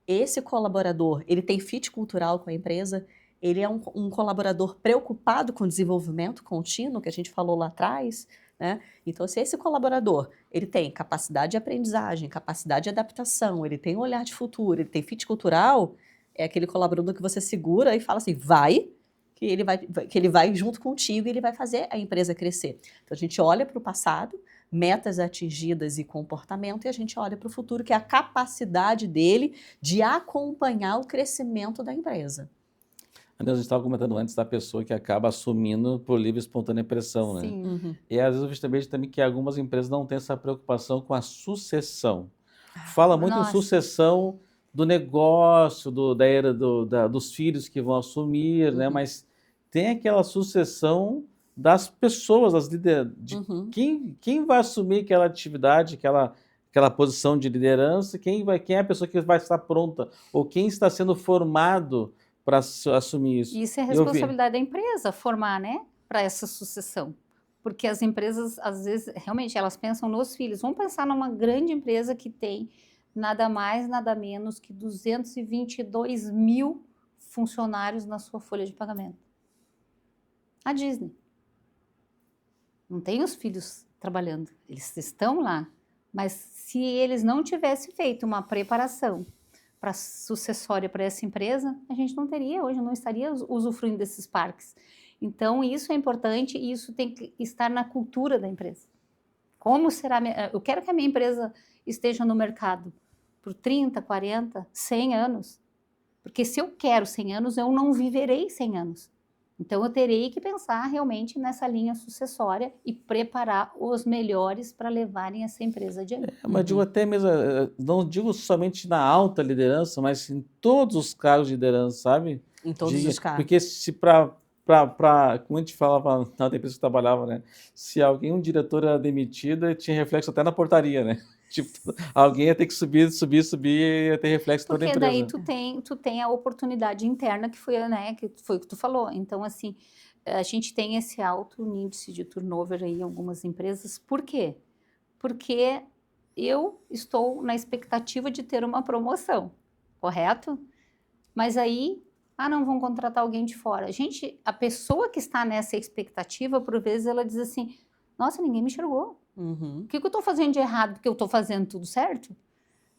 Esse colaborador, ele tem fit cultural com a empresa? Ele é um colaborador preocupado com o desenvolvimento contínuo, que a gente falou lá atrás, né? Então, se esse colaborador, ele tem capacidade de aprendizagem, capacidade de adaptação, ele tem um olhar de futuro, ele tem fit cultural, é aquele colaborador que você segura e fala assim, vai, que ele vai junto contigo e ele vai fazer a empresa crescer. Então, a gente olha para o passado, metas atingidas e comportamento, e a gente olha para o futuro, que é a capacidade dele de acompanhar o crescimento da empresa. A gente estava comentando antes da pessoa que acaba assumindo por livre e espontânea pressão, né? Sim. Uhum. E às vezes eu vejo também que algumas empresas não têm essa preocupação com a sucessão. Fala muito em Nossa. sucessão do negócio, dos filhos que vão assumir, né? Uhum. Mas tem aquela sucessão das pessoas, de Uhum. quem vai assumir aquela atividade, aquela posição de liderança, quem é a pessoa que vai estar pronta, ou quem está sendo formado para assumir isso. Isso é Eu vi. responsabilidade da empresa formar, né, para essa sucessão. Porque as empresas, às vezes, realmente, elas pensam nos filhos. Vamos pensar numa grande empresa que tem nada mais, nada menos que 222 mil funcionários na sua folha de pagamento. A Disney. Não tem os filhos trabalhando, eles estão lá. Mas se eles não tivessem feito uma preparação para sucessória para essa empresa, a gente não teria hoje, não estaria usufruindo desses parques. Então, isso é importante e isso tem que estar na cultura da empresa. Como será? Eu quero que a minha empresa esteja no mercado por 30, 40, 100 anos. Porque se eu quero 100 anos, eu não viverei 100 anos. Então, eu terei que pensar realmente nessa linha sucessória e preparar os melhores para levarem essa empresa adiante. Mas digo até mesmo, não digo somente na alta liderança, mas em todos os cargos de liderança, sabe? Em todos os cargos. Porque se como a gente falava na outra empresa que eu trabalhava, né? Se um diretor era demitido, tinha reflexo até na portaria, né? Tipo, alguém ia ter que subir, e ia ter reflexo toda a Porque empresa. daí tu tem a oportunidade interna que foi, né, que foi o que tu falou. Então, assim, a gente tem esse alto índice de turnover aí em algumas empresas. Por quê? Porque eu estou na expectativa de ter uma promoção, correto? Mas aí, não vão contratar alguém de fora. Gente, a pessoa que está nessa expectativa, por vezes, ela diz assim, nossa, ninguém me enxergou. Uhum. O que eu estou fazendo de errado? Porque eu estou fazendo tudo certo?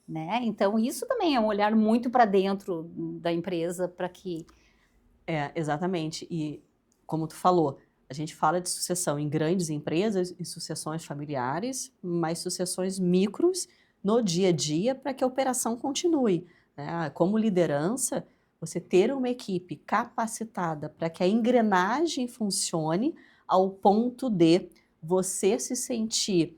Né? Então, isso também é um olhar muito para dentro da empresa, para que... Exatamente. E, como tu falou, a gente fala de sucessão em grandes empresas, em sucessões familiares, mas sucessões micros no dia a dia para que a operação continue, né? Como liderança, você ter uma equipe capacitada para que a engrenagem funcione ao ponto de você se sentir,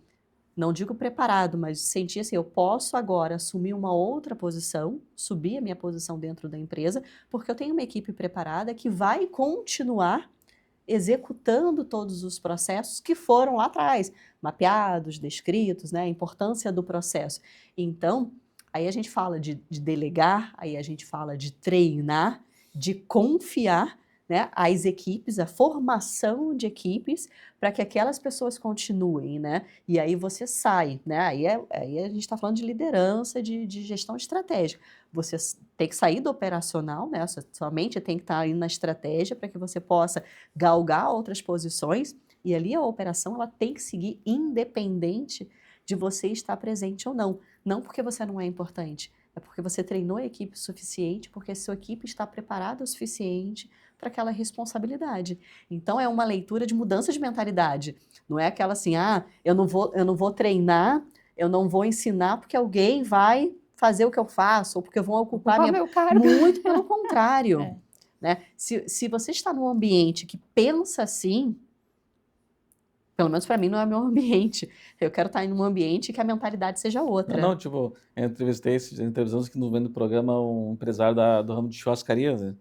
não digo preparado, mas sentir assim, eu posso agora assumir uma outra posição, subir a minha posição dentro da empresa, porque eu tenho uma equipe preparada que vai continuar executando todos os processos que foram lá atrás, mapeados, descritos, né, a importância do processo. Então, aí a gente fala de delegar, aí a gente fala de treinar, de confiar, né, as equipes, a formação de equipes para que aquelas pessoas continuem, né? E aí você sai, né? Aí a gente está falando de liderança, de gestão estratégica. Você tem que sair do operacional, né? Sua mente tem que estar aí na estratégia para que você possa galgar outras posições. E ali a operação ela tem que seguir independente de você estar presente ou não. Não porque você não é importante, é porque você treinou a equipe o suficiente, porque a sua equipe está preparada o suficiente para aquela responsabilidade. Então, é uma leitura de mudança de mentalidade. Não é aquela assim, eu não vou treinar, eu não vou ensinar porque alguém vai fazer o que eu faço, ou porque vão ocupar meu cargo. Muito pelo contrário. É. Né? Se você está num ambiente que pensa assim, pelo menos para mim não é meu ambiente. Eu quero estar em um ambiente que a mentalidade seja outra. Não, tipo, eu entrevistei em televisão que no vendo programa um empresário do ramo de churrascaria, né?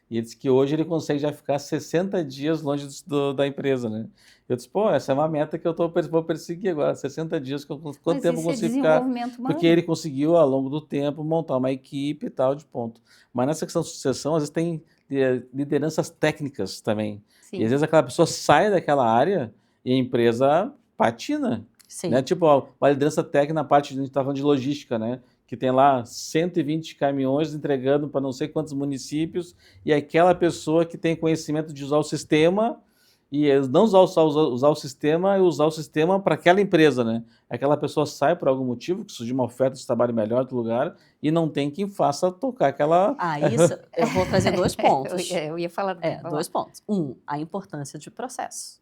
E ele disse que hoje ele consegue já ficar 60 dias longe da empresa, né? Eu disse, pô, essa é uma meta que eu vou perseguir agora, 60 dias, quanto Mas tempo eu isso é consigo ficar? desenvolvimento humano. Porque ele conseguiu, ao longo do tempo, montar uma equipe e tal, de ponto. Mas nessa questão de sucessão, às vezes tem lideranças técnicas também. Sim. E às vezes aquela pessoa sai daquela área e a empresa patina. Sim. Né? Tipo, uma liderança técnica na parte, a gente está falando de logística, né? Que tem lá 120 caminhões entregando para não sei quantos municípios, e aquela pessoa que tem conhecimento de usar o sistema E não usar o sistema e usar o sistema para aquela empresa, né? Aquela pessoa sai por algum motivo, que surgiu uma oferta de trabalho melhor em outro lugar, e não tem quem faça tocar aquela. Isso eu vou trazer 2 pontos. Eu ia falar. 2 pontos. A importância de processos.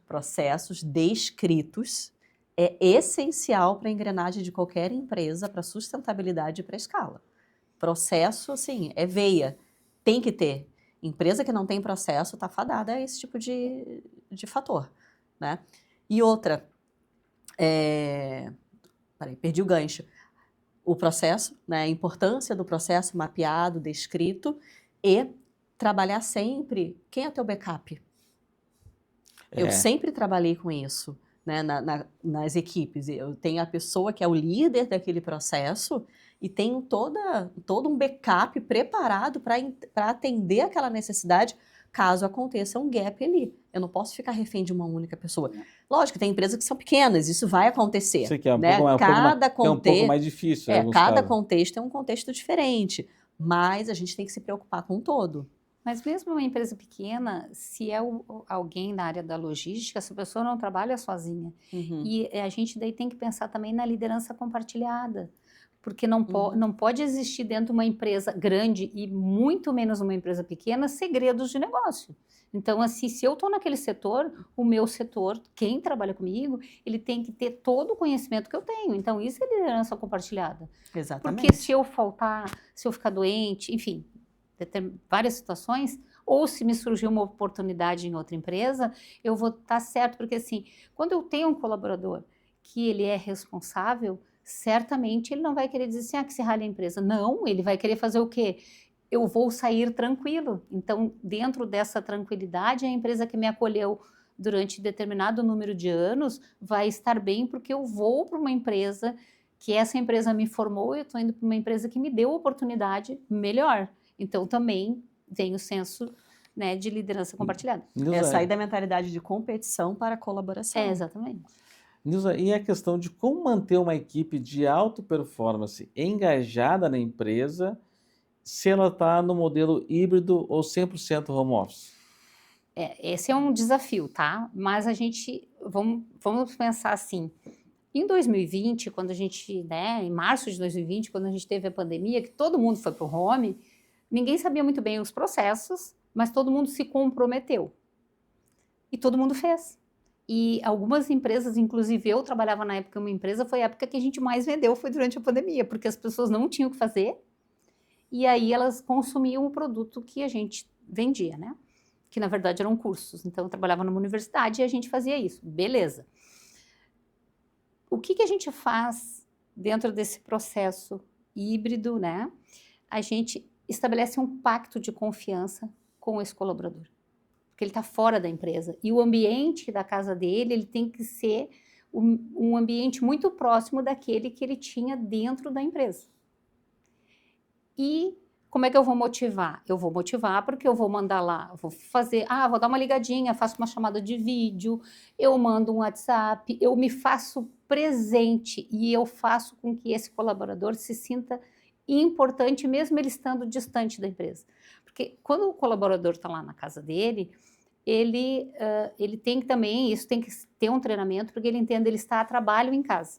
Processos descritos é essencial para a engrenagem de qualquer empresa, para sustentabilidade e para escala. Processo, assim, é veia, tem que ter. Empresa que não tem processo está fadada a esse tipo de fator, né? E outra, peraí, perdi o gancho. O processo, né? A importância do processo mapeado, descrito, e trabalhar sempre. Quem é teu backup? Eu sempre trabalhei com isso, né? Nas equipes. Eu tenho a pessoa que é o líder daquele processo e tenho todo um backup preparado para atender aquela necessidade caso aconteça um gap ali. Eu não posso ficar refém de uma única pessoa. Lógico, tem empresas que são pequenas, isso vai acontecer. Isso aqui é né? um pouco mais difícil. Cada contexto é um contexto diferente, mas a gente tem que se preocupar com o todo. Mas mesmo uma empresa pequena, se é alguém na área da logística, essa pessoa não trabalha sozinha. E a gente daí tem que pensar também na liderança compartilhada. Porque não pode existir dentro de uma empresa grande e muito menos uma empresa pequena segredos de negócio. Então, assim, se eu estou naquele setor, o meu setor, quem trabalha comigo, ele tem que ter todo o conhecimento que eu tenho. Então, isso é liderança compartilhada. Exatamente. Porque se eu faltar, se eu ficar doente, enfim, várias situações, ou se me surgir uma oportunidade em outra empresa, eu vou estar certo. Porque, assim, quando eu tenho um colaborador que ele é responsável, certamente ele não vai querer dizer assim, que se rale a empresa. Não, ele vai querer fazer o quê? Eu vou sair tranquilo. Então, dentro dessa tranquilidade, a empresa que me acolheu durante determinado número de anos vai estar bem, porque eu vou para uma empresa que essa empresa me formou e eu estou indo para uma empresa que me deu oportunidade melhor. Então, também vem o senso, né, de liderança compartilhada. Sair da mentalidade de competição para colaboração. Exatamente. Nilza, e a questão de como manter uma equipe de alta performance engajada na empresa se ela está no modelo híbrido ou 100% home office? Esse é um desafio, tá? Mas a gente, vamos pensar assim, em 2020, quando a gente, né, em março de 2020, quando a gente teve a pandemia, que todo mundo foi para o home, ninguém sabia muito bem os processos, mas todo mundo se comprometeu. E todo mundo fez. E algumas empresas, inclusive eu trabalhava na época em uma empresa, foi a época que a gente mais vendeu, foi durante a pandemia, porque as pessoas não tinham o que fazer, e aí elas consumiam o produto que a gente vendia, né? Que na verdade eram cursos. Então eu trabalhava numa universidade e a gente fazia isso. Beleza. O que a gente faz dentro desse processo híbrido, né? A gente estabelece um pacto de confiança com esse colaborador. Porque ele está fora da empresa. E o ambiente da casa dele, ele tem que ser um ambiente muito próximo daquele que ele tinha dentro da empresa. E como é que eu vou motivar? Eu vou motivar porque eu vou mandar lá, vou fazer, vou dar uma ligadinha, faço uma chamada de vídeo, eu mando um WhatsApp, eu me faço presente e eu faço com que esse colaborador se sinta importante, mesmo ele estando distante da empresa. Porque quando o colaborador está lá na casa dele, ele tem que também, isso tem que ter um treinamento, porque ele entende, ele está a trabalho em casa.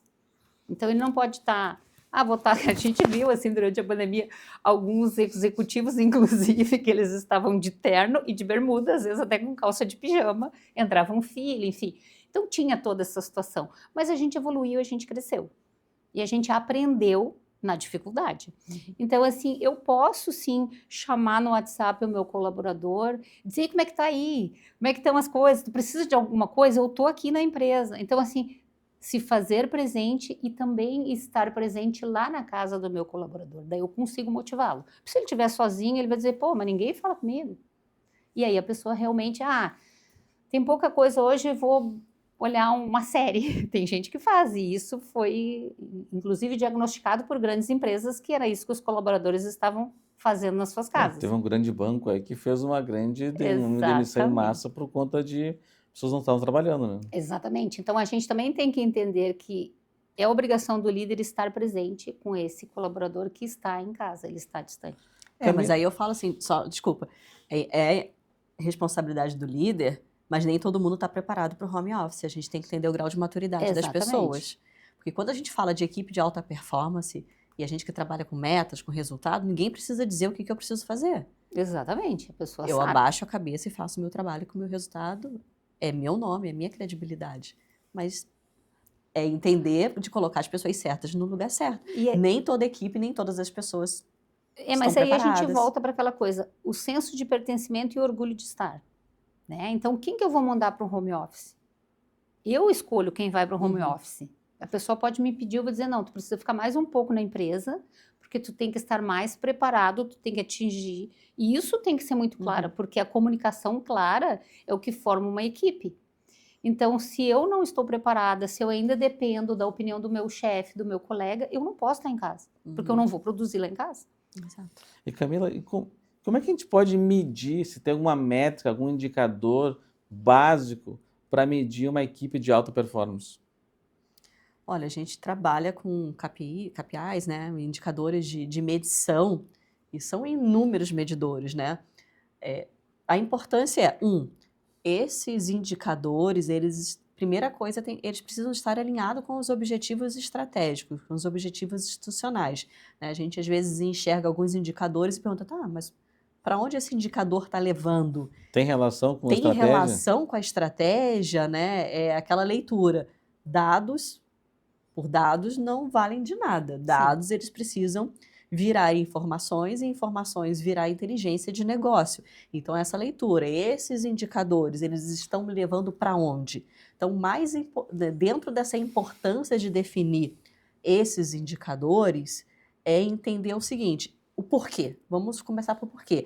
Então, ele não pode estar, a gente viu, assim, durante a pandemia, alguns executivos, inclusive, que eles estavam de terno e de bermuda, às vezes até com calça de pijama, entrava um filho, enfim. Então, tinha toda essa situação. Mas a gente evoluiu, a gente cresceu. E a gente aprendeu na dificuldade. Então, assim, eu posso, sim, chamar no WhatsApp o meu colaborador, dizer como é que tá aí, como é que estão as coisas, tu precisa de alguma coisa? Eu tô aqui na empresa. Então, assim, se fazer presente e também estar presente lá na casa do meu colaborador. Daí eu consigo motivá-lo. Se ele estiver sozinho, ele vai dizer, pô, mas ninguém fala comigo. E aí a pessoa realmente, tem pouca coisa hoje, eu vou olhar uma série. Tem gente que faz, e isso foi, inclusive, diagnosticado por grandes empresas, que era isso que os colaboradores estavam fazendo nas suas casas. Teve um grande banco aí que fez uma grande demissão em massa por conta de pessoas não estavam trabalhando, né? Exatamente. Então, a gente também tem que entender que é obrigação do líder estar presente com esse colaborador que está em casa, ele está distante. Mas aí eu falo assim, desculpa, é responsabilidade do líder, Mas nem todo mundo está preparado para o home office. A gente tem que entender o grau de maturidade das Exatamente. pessoas. Porque quando a gente fala de equipe de alta performance e a gente que trabalha com metas, com resultado, ninguém precisa dizer o que eu preciso fazer. Exatamente, a pessoa Eu sabe. abaixo a cabeça e faço o meu trabalho com o meu resultado. É meu nome, é minha credibilidade. Mas é entender de colocar as pessoas certas no lugar certo. E Nem toda equipe, nem todas as pessoas mas estão aí a gente preparadas. volta para aquela coisa, o senso de pertencimento e o orgulho de estar, né? Então, quem que eu vou mandar para o home office? Eu escolho quem vai para o home office. A pessoa pode me pedir, eu vou dizer, não, tu precisa ficar mais um pouco na empresa, porque tu tem que estar mais preparado, tu tem que atingir. E isso tem que ser muito claro, porque a comunicação clara é o que forma uma equipe. Então, se eu não estou preparada, se eu ainda dependo da opinião do meu chefe, do meu colega, eu não posso estar em casa, porque eu não vou produzir lá em casa. Exato. E Camila, como é que a gente pode medir, se tem alguma métrica, algum indicador básico para medir uma equipe de alta performance? Olha, a gente trabalha com KPIs, né, indicadores de medição, e são inúmeros medidores, né? A importância é, esses indicadores, primeira coisa, eles precisam estar alinhados com os objetivos estratégicos, com os objetivos institucionais, né? A gente às vezes enxerga alguns indicadores e pergunta, tá, mas para onde esse indicador está levando? Tem relação com a Tem estratégia? relação com a estratégia, né? É aquela leitura. Dados, por dados, não valem de nada. Dados, eles precisam virar informações e informações virar inteligência de negócio. Então, essa leitura, esses indicadores, eles estão me levando para onde? Então, dentro dessa importância de definir esses indicadores, é entender o seguinte, o porquê. Vamos começar pelo porquê.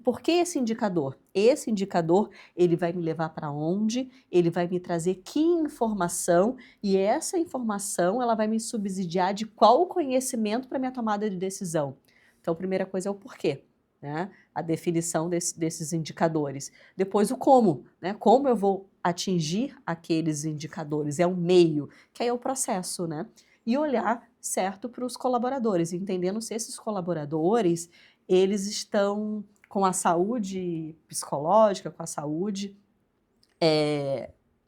Por que esse indicador? Esse indicador, ele vai me levar para onde? Ele vai me trazer que informação? E essa informação, ela vai me subsidiar de qual conhecimento para minha tomada de decisão. Então, a primeira coisa é o porquê, né? A definição desses indicadores. Depois, o como, né? Como eu vou atingir aqueles indicadores? É o meio, que aí é o processo, né? E olhar certo para os colaboradores, entendendo se esses colaboradores, eles estão com a saúde psicológica, com a saúde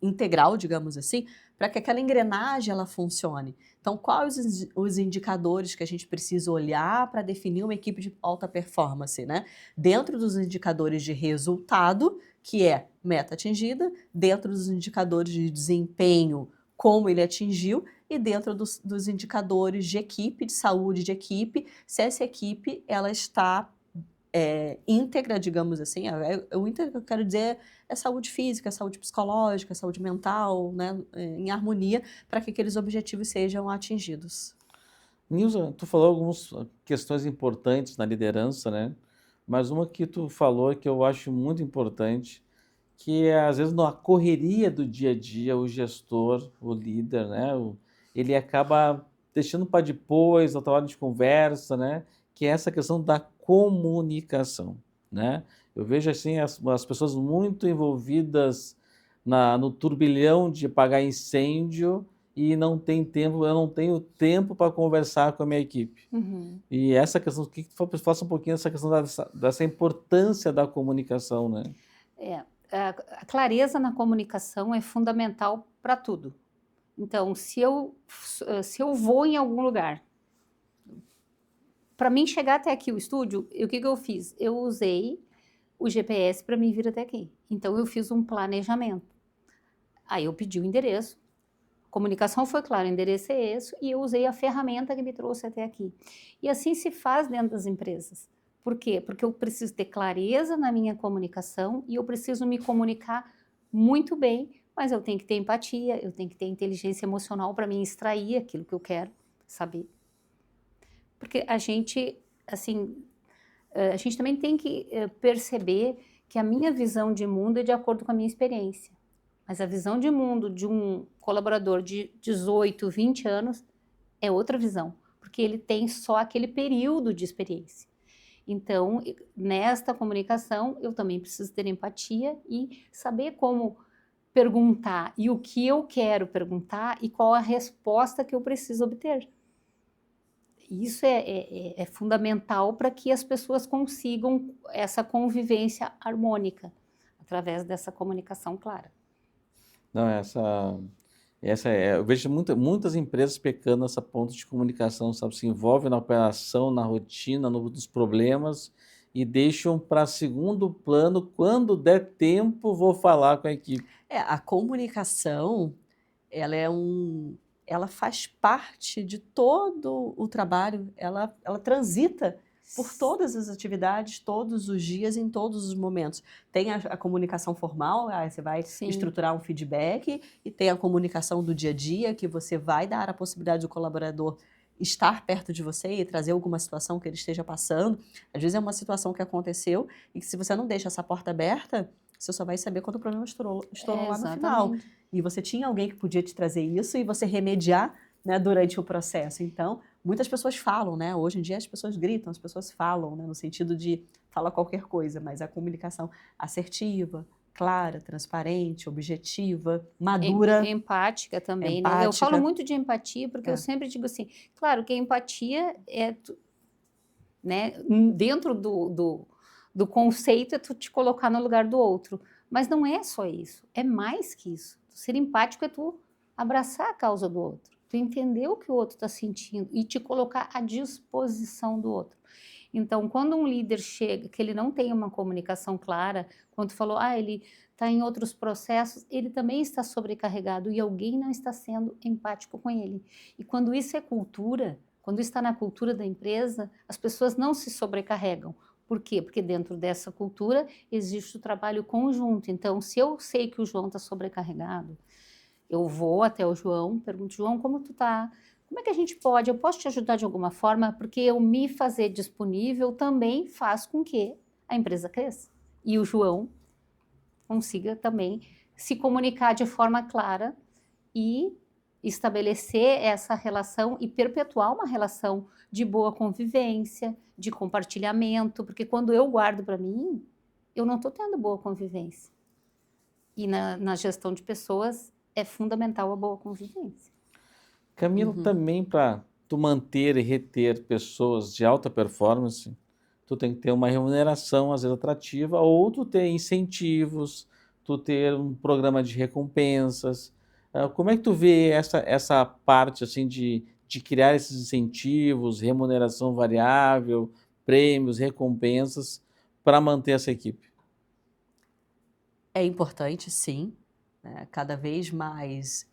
integral, digamos assim, para que aquela engrenagem ela funcione. Então, quais os indicadores que a gente precisa olhar para definir uma equipe de alta performance, né? Dentro dos indicadores de resultado, que é meta atingida, dentro dos indicadores de desempenho, como ele atingiu, e dentro dos indicadores de equipe, de saúde de equipe, se essa equipe ela está íntegra, digamos assim. O íntegra que eu quero dizer é saúde física, saúde psicológica, saúde mental, né, em harmonia, para que aqueles objetivos sejam atingidos. Nilza, tu falou algumas questões importantes na liderança, né? Mas uma que tu falou que eu acho muito importante, que é, às vezes, na correria do dia a dia, o gestor, o líder, né? Ele acaba deixando para depois, outra hora de conversa, né? Que é essa questão da comunicação, né? Eu vejo, assim, as pessoas muito envolvidas no turbilhão de apagar incêndio e não tem tempo, eu não tenho tempo para conversar com a minha equipe. E essa questão, o que tu faça um pouquinho dessa questão dessa importância da comunicação, né? A clareza na comunicação é fundamental para tudo. Então, se eu vou em algum lugar, para mim chegar até aqui o estúdio, o que eu fiz? Eu usei o GPS para me vir até aqui. Então, eu fiz um planejamento. Aí eu pedi o endereço, a comunicação foi clara, o endereço é esse, e eu usei a ferramenta que me trouxe até aqui. E assim se faz dentro das empresas. Por quê? Porque eu preciso ter clareza na minha comunicação e eu preciso me comunicar muito bem, mas eu tenho que ter empatia, eu tenho que ter inteligência emocional para me extrair aquilo que eu quero saber. Porque a gente, assim, a gente também tem que perceber que a minha visão de mundo é de acordo com a minha experiência. Mas a visão de mundo de um colaborador de 18, 20 anos é outra visão, porque ele tem só aquele período de experiência. Então, nesta comunicação, eu também preciso ter empatia e saber como perguntar e o que eu quero perguntar e qual a resposta que eu preciso obter. Isso é fundamental para que as pessoas consigam essa convivência harmônica. através dessa comunicação clara. Não, eu vejo muitas empresas pecando nessa ponta de comunicação, sabe? Se envolvem na operação, na rotina, nos problemas e deixam para segundo plano, quando der tempo, vou falar com a equipe. A comunicação, ela faz parte de todo o trabalho, ela transita por todas as atividades, todos os dias, em todos os momentos. Tem a comunicação formal, você vai Sim. estruturar um feedback, e tem a comunicação do dia a dia, que você vai dar a possibilidade do colaborador estar perto de você e trazer alguma situação que ele esteja passando. Às vezes é uma situação que aconteceu e que, se você não deixa essa porta aberta, você só vai saber quando o problema estourou lá no final. E você tinha alguém que podia te trazer isso e você remediar, né, durante o processo. Então, muitas pessoas falam, né? Hoje em dia as pessoas gritam, as pessoas falam, né, no sentido de falar qualquer coisa, mas a comunicação assertiva, clara, transparente, objetiva, madura. Empática também, né? Eu falo muito de empatia porque eu sempre digo assim, claro que a empatia né, dentro do conceito é tu te colocar no lugar do outro, mas não é só isso, é mais que isso. Ser empático é tu abraçar a causa do outro, tu entender o que o outro está sentindo e te colocar à disposição do outro. Então, quando um líder chega, que ele não tem uma comunicação clara, quando tu falou, ele está em outros processos, ele também está sobrecarregado e alguém não está sendo empático com ele. E quando isso é cultura, quando está na cultura da empresa, as pessoas não se sobrecarregam. Por quê? Porque dentro dessa cultura existe o trabalho conjunto. Então, se eu sei que o João está sobrecarregado, eu vou até o João, pergunto, João, como tu tá? Como é que a gente pode? Eu posso te ajudar de alguma forma? Porque eu me fazer disponível também faz com que a empresa cresça. E o João consiga também se comunicar de forma clara e estabelecer essa relação e perpetuar uma relação de boa convivência, de compartilhamento, porque quando eu guardo para mim, eu não estou tendo boa convivência. E na gestão de pessoas é fundamental a boa convivência. Camila, também para tu manter e reter pessoas de alta performance, tu tem que ter uma remuneração, às vezes, atrativa, ou tu ter incentivos, tu ter um programa de recompensas. Como é que tu vê essa parte assim de criar esses incentivos, remuneração variável, prêmios, recompensas, para manter essa equipe? É importante, sim. Cada vez mais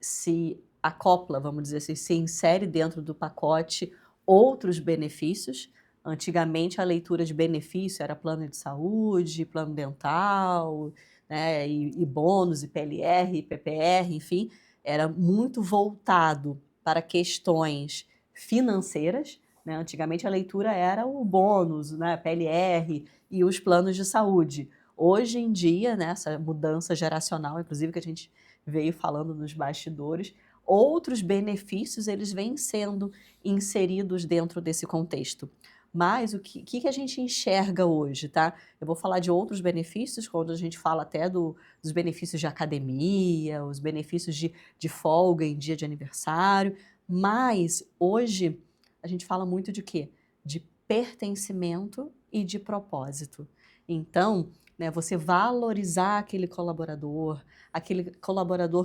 se acopla, vamos dizer assim, se insere dentro do pacote outros benefícios. Antigamente, a leitura de benefício era plano de saúde, plano dental, né, e bônus, e PLR, e PPR, enfim, era muito voltado para questões financeiras, né? Antigamente, a leitura era o bônus, né, PLR e os planos de saúde. Hoje em dia, né, essa mudança geracional, inclusive, que a gente veio falando nos bastidores, outros benefícios eles vêm sendo inseridos dentro desse contexto. Mas o que a gente enxerga hoje, tá? Eu vou falar de outros benefícios, quando a gente fala até dos benefícios de academia, os benefícios de folga em dia de aniversário, mas hoje a gente fala muito de quê? De pertencimento e de propósito. Então, né, você valorizar aquele colaborador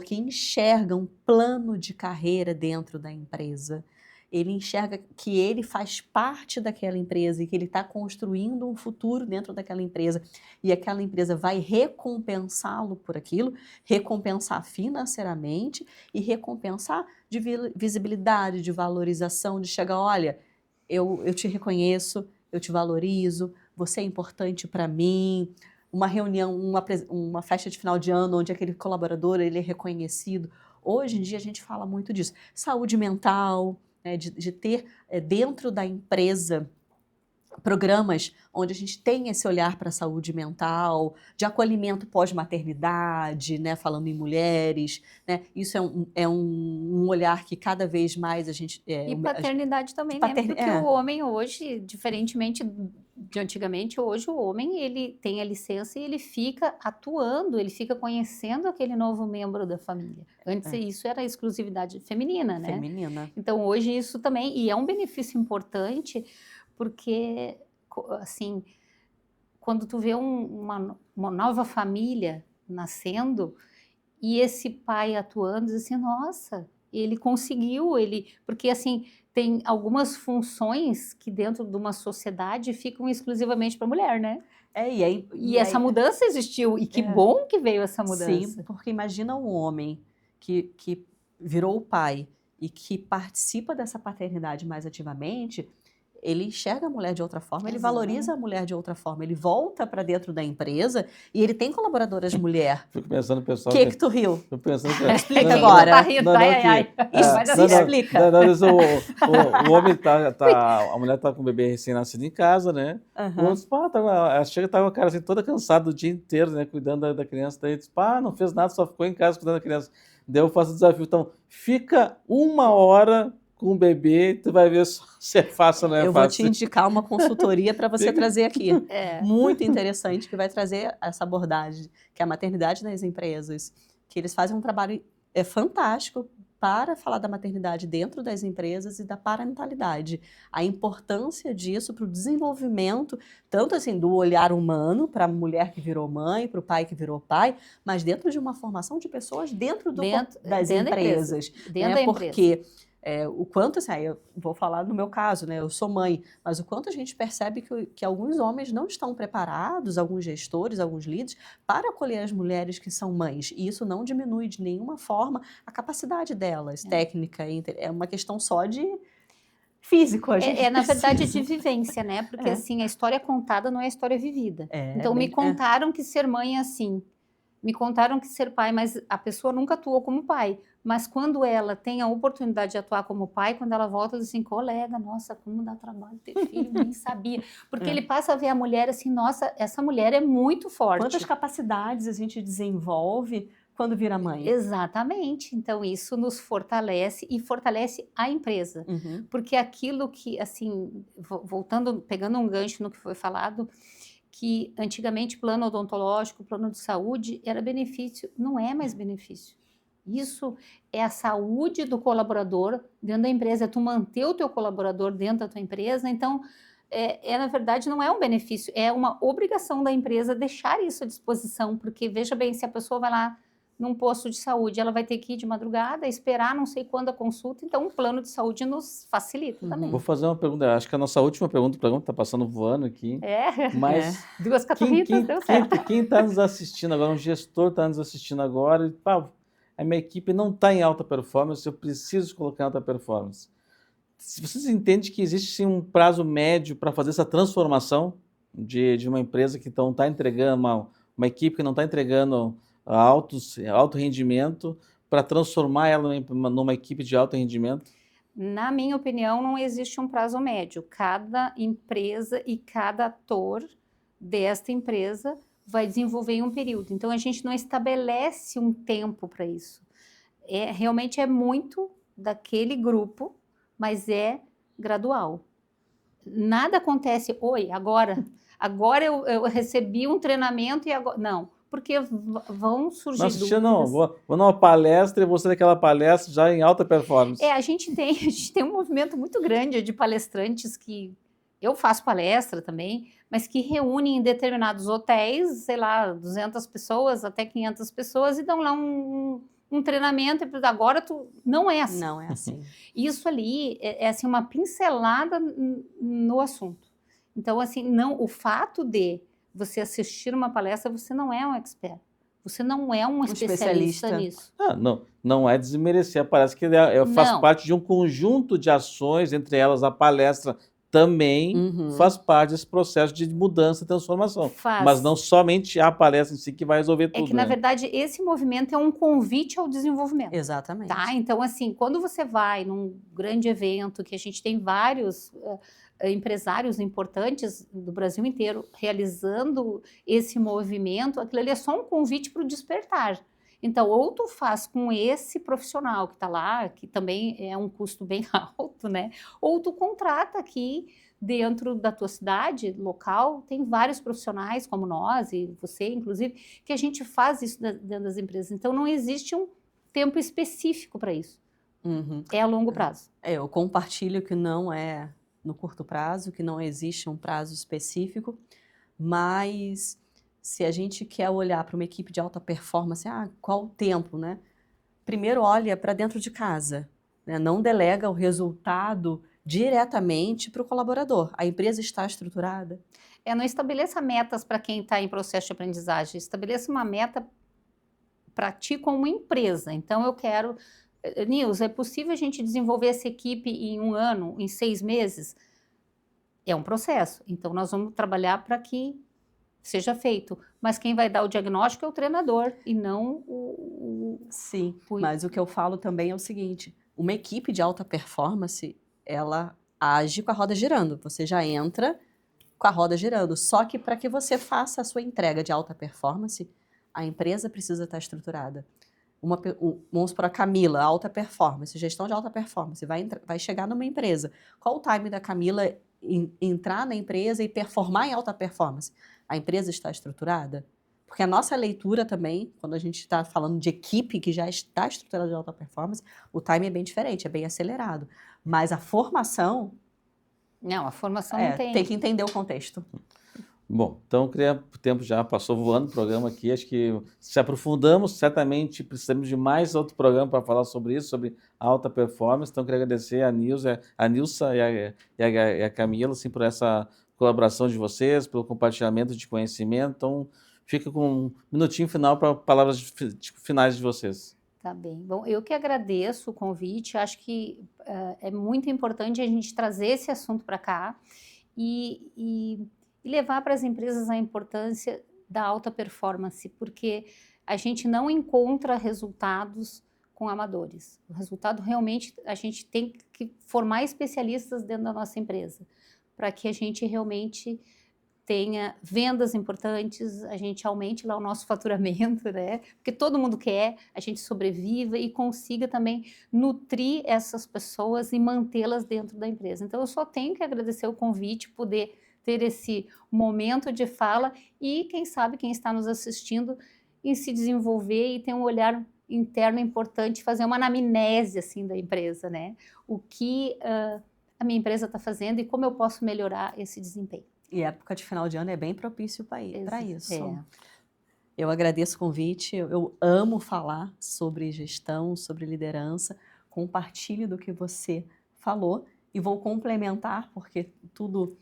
que enxerga um plano de carreira dentro da empresa. Ele enxerga que ele faz parte daquela empresa e que ele está construindo um futuro dentro daquela empresa. E aquela empresa vai recompensá-lo por aquilo, recompensar financeiramente e recompensar de visibilidade, de valorização, de chegar, olha, eu te reconheço, eu te valorizo, você é importante para mim. Uma reunião, uma festa de final de ano onde aquele colaborador ele é reconhecido. Hoje em dia a gente fala muito disso. Saúde mental, né, de ter dentro da empresa programas onde a gente tem esse olhar para a saúde mental, de acolhimento pós-maternidade, né, falando em mulheres, né, isso é um olhar que cada vez mais a gente... E paternidade também, né, porque o homem hoje, diferentemente de antigamente, hoje o homem ele tem a licença e ele fica atuando, ele fica conhecendo aquele novo membro da família. Antes isso era exclusividade feminina, né? Feminina. Então hoje isso também, e é um benefício importante, porque, assim, quando tu vê uma nova família nascendo e esse pai atuando, diz assim, nossa, ele conseguiu, porque assim, tem algumas funções que dentro de uma sociedade ficam exclusivamente para a mulher, né? E essa mudança existiu, e que bom que veio essa mudança. Sim, porque imagina um homem que virou o pai e que participa dessa paternidade mais ativamente, ele enxerga a mulher de outra forma, ele valoriza a mulher de outra forma, ele volta para dentro da empresa e ele tem colaboradoras mulher. Fico pensando, pessoal. Que tu riu? Fico pensando que... Explica agora. Tá rindo, Explica. Às vezes o homem a mulher tá com o bebê recém-nascido em casa, né? O outro, ela chega e tá com a cara assim, toda cansada o dia inteiro, né? Cuidando da criança. Daí diz, não fez nada, só ficou em casa cuidando da criança. Daí eu faço o desafio. Então, fica 1 hora com o bebê, tu vai ver se é fácil ou não é fácil. Eu vou te indicar uma consultoria para você trazer aqui. Muito interessante, que vai trazer essa abordagem, que é a maternidade nas empresas, que eles fazem um trabalho fantástico para falar da maternidade dentro das empresas e da parentalidade. A importância disso para o desenvolvimento, tanto assim do olhar humano, para a mulher que virou mãe, para o pai que virou pai, mas dentro de uma formação de pessoas dentro das empresas. Dentro da empresa. Porque o quanto, assim, eu vou falar no meu caso, né? Eu sou mãe, mas o quanto a gente percebe que alguns homens não estão preparados, alguns gestores, alguns líderes, para acolher as mulheres que são mães. E isso não diminui de nenhuma forma a capacidade delas, técnica, é uma questão só de físico. Na verdade, de vivência, né? Porque assim, a história contada não é a história vivida. Então, me contaram que ser mãe é assim. Me contaram que ser pai, mas a pessoa nunca atuou como pai. Mas quando ela tem a oportunidade de atuar como pai, quando ela volta, diz assim, colega, nossa, como dá trabalho ter filho, nem sabia. Porque ele passa a ver a mulher assim, nossa, essa mulher é muito forte. Quantas capacidades a gente desenvolve quando vira mãe. Exatamente. Então, isso nos fortalece e fortalece a empresa. Porque aquilo que, assim, voltando, pegando um gancho no que foi falado, que antigamente plano odontológico, plano de saúde era benefício, não é mais benefício. Isso é a saúde do colaborador dentro da empresa, é tu manter o teu colaborador dentro da tua empresa, então, na verdade, não é um benefício, é uma obrigação da empresa deixar isso à disposição, porque, veja bem, se a pessoa vai lá num posto de saúde, ela vai ter que ir de madrugada, esperar não sei quando a consulta, então o plano de saúde nos facilita também. Vou fazer uma pergunta, acho que a nossa última pergunta do programa está passando voando aqui. Mas 2 caturritas, deu certo. Quem está nos assistindo agora, um gestor está nos assistindo agora, e, a minha equipe não está em alta performance, eu preciso colocar em alta performance. Se vocês entendem que existe sim um prazo médio para fazer essa transformação de uma empresa que não está entregando, uma equipe que não está entregando alto rendimento, para transformar ela numa equipe de alto rendimento? Na minha opinião, não existe um prazo médio. Cada empresa e cada ator desta empresa vai desenvolver em um período. Então, a gente não estabelece um tempo para isso. Realmente é muito daquele grupo, mas é gradual. Nada acontece, agora eu recebi um treinamento e agora... Não. Porque vão surgir dúvidas. Não, vou numa palestra e vou ser daquela palestra já em alta performance. A gente tem um movimento muito grande de palestrantes que... Eu faço palestra também, mas que reúnem em determinados hotéis, sei lá, 200 pessoas, até 500 pessoas, e dão lá um treinamento, e agora não é assim. Não é assim. Isso ali é assim, uma pincelada no assunto. Então, assim, o fato de você assistir uma palestra, você não é um expert. Você não é um especialista nisso. Não é desmerecer. Parece que faz parte de um conjunto de ações, entre elas a palestra também faz parte desse processo de mudança e transformação. Mas não somente a palestra em si que vai resolver tudo. É que, na verdade, esse movimento é um convite ao desenvolvimento. Exatamente. Tá? Então, assim, quando você vai num grande evento, que a gente tem vários... empresários importantes do Brasil inteiro realizando esse movimento, aquilo ali é só um convite para o despertar. Então, ou tu faz com esse profissional que está lá, que também é um custo bem alto, né? Ou tu contrata aqui dentro da tua cidade, local, tem vários profissionais como nós e você, inclusive, que a gente faz isso dentro das empresas. Então, não existe um tempo específico para isso. É a longo prazo. Eu compartilho que não é no curto prazo, que não existe um prazo específico, Mas se a gente quer olhar para uma equipe de alta performance, qual o tempo, né? Primeiro olha para dentro de casa, né? Não delega o resultado diretamente para o colaborador. A empresa está estruturada? Não estabeleça metas para quem está em processo de aprendizagem, estabeleça uma meta para ti como empresa. Então, eu quero... Nils, é possível a gente desenvolver essa equipe em 1 ano, em 6 meses? É um processo. Então, nós vamos trabalhar para que seja feito. Mas quem vai dar o diagnóstico é o treinador e não Sim, mas o que eu falo também é o seguinte, uma equipe de alta performance, ela age com a roda girando. Você já entra com a roda girando. Só que para que você faça a sua entrega de alta performance, a empresa precisa estar estruturada. Vamos para a Camila, alta performance, gestão de alta performance, vai chegar numa empresa. Qual o time da Camila entrar na empresa e performar em alta performance? A empresa está estruturada? Porque a nossa leitura também, quando a gente está falando de equipe que já está estruturada de alta performance, o time é bem diferente, é bem acelerado. Mas a formação... Não, a formação não tem. Tem que entender o contexto. Bom, então o tempo já passou voando o programa aqui, acho que se aprofundamos, certamente precisamos de mais outro programa para falar sobre isso, sobre alta performance, então queria agradecer a Nilsa e a Camila, assim, por essa colaboração de vocês, pelo compartilhamento de conhecimento, então fica com um minutinho final para palavras finais de vocês. Tá bem. Bom, eu que agradeço o convite, acho que é muito importante a gente trazer esse assunto para cá e levar para as empresas a importância da alta performance, porque a gente não encontra resultados com amadores. O resultado realmente, a gente tem que formar especialistas dentro da nossa empresa, para que a gente realmente tenha vendas importantes, a gente aumente lá o nosso faturamento, né? Porque todo mundo quer, a gente sobreviva e consiga também nutrir essas pessoas e mantê-las dentro da empresa. Então, eu só tenho que agradecer o convite, poder ter esse momento de fala e, quem sabe, quem está nos assistindo, em se desenvolver e ter um olhar interno importante, fazer uma anamnese, assim, da empresa, né? O que a minha empresa está fazendo e como eu posso melhorar esse desempenho. E época de final de ano é bem propício para isso. É. Eu agradeço o convite, eu amo falar sobre gestão, sobre liderança, compartilho do que você falou e vou complementar, porque tudo...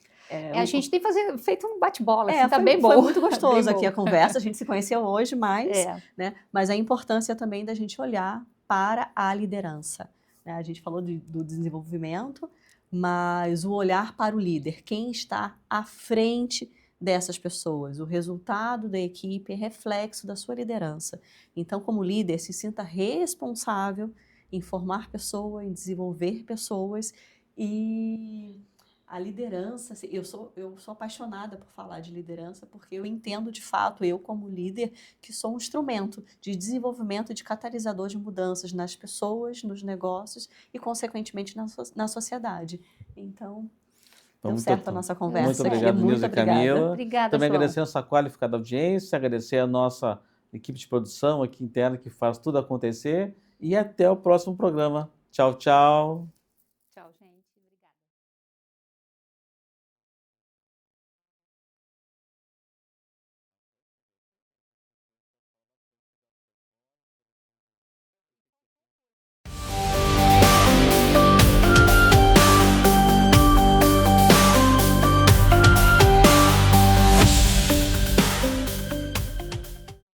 a gente tem feito um bate-bola, assim, tá bem bom. Foi muito gostoso aqui a conversa, a gente se conheceu hoje mais, né? Mas a importância também da gente olhar para a liderança, né? A gente falou do desenvolvimento, mas o olhar para o líder, quem está à frente dessas pessoas. O resultado da equipe é reflexo da sua liderança. Então, como líder, se sinta responsável em formar pessoas, em desenvolver pessoas e a liderança, eu sou apaixonada por falar de liderança porque eu entendo de fato, eu como líder, que sou um instrumento de desenvolvimento e de catalisador de mudanças nas pessoas, nos negócios e, consequentemente, na sociedade. Então, deu certo a nossa conversa. Muito obrigado, Nilsa e Camila. Obrigada, também João. agradecer a nossa qualificada audiência, agradecer a nossa equipe de produção aqui interna que faz tudo acontecer e até o próximo programa. Tchau, tchau. Tchau, gente. Obrigada.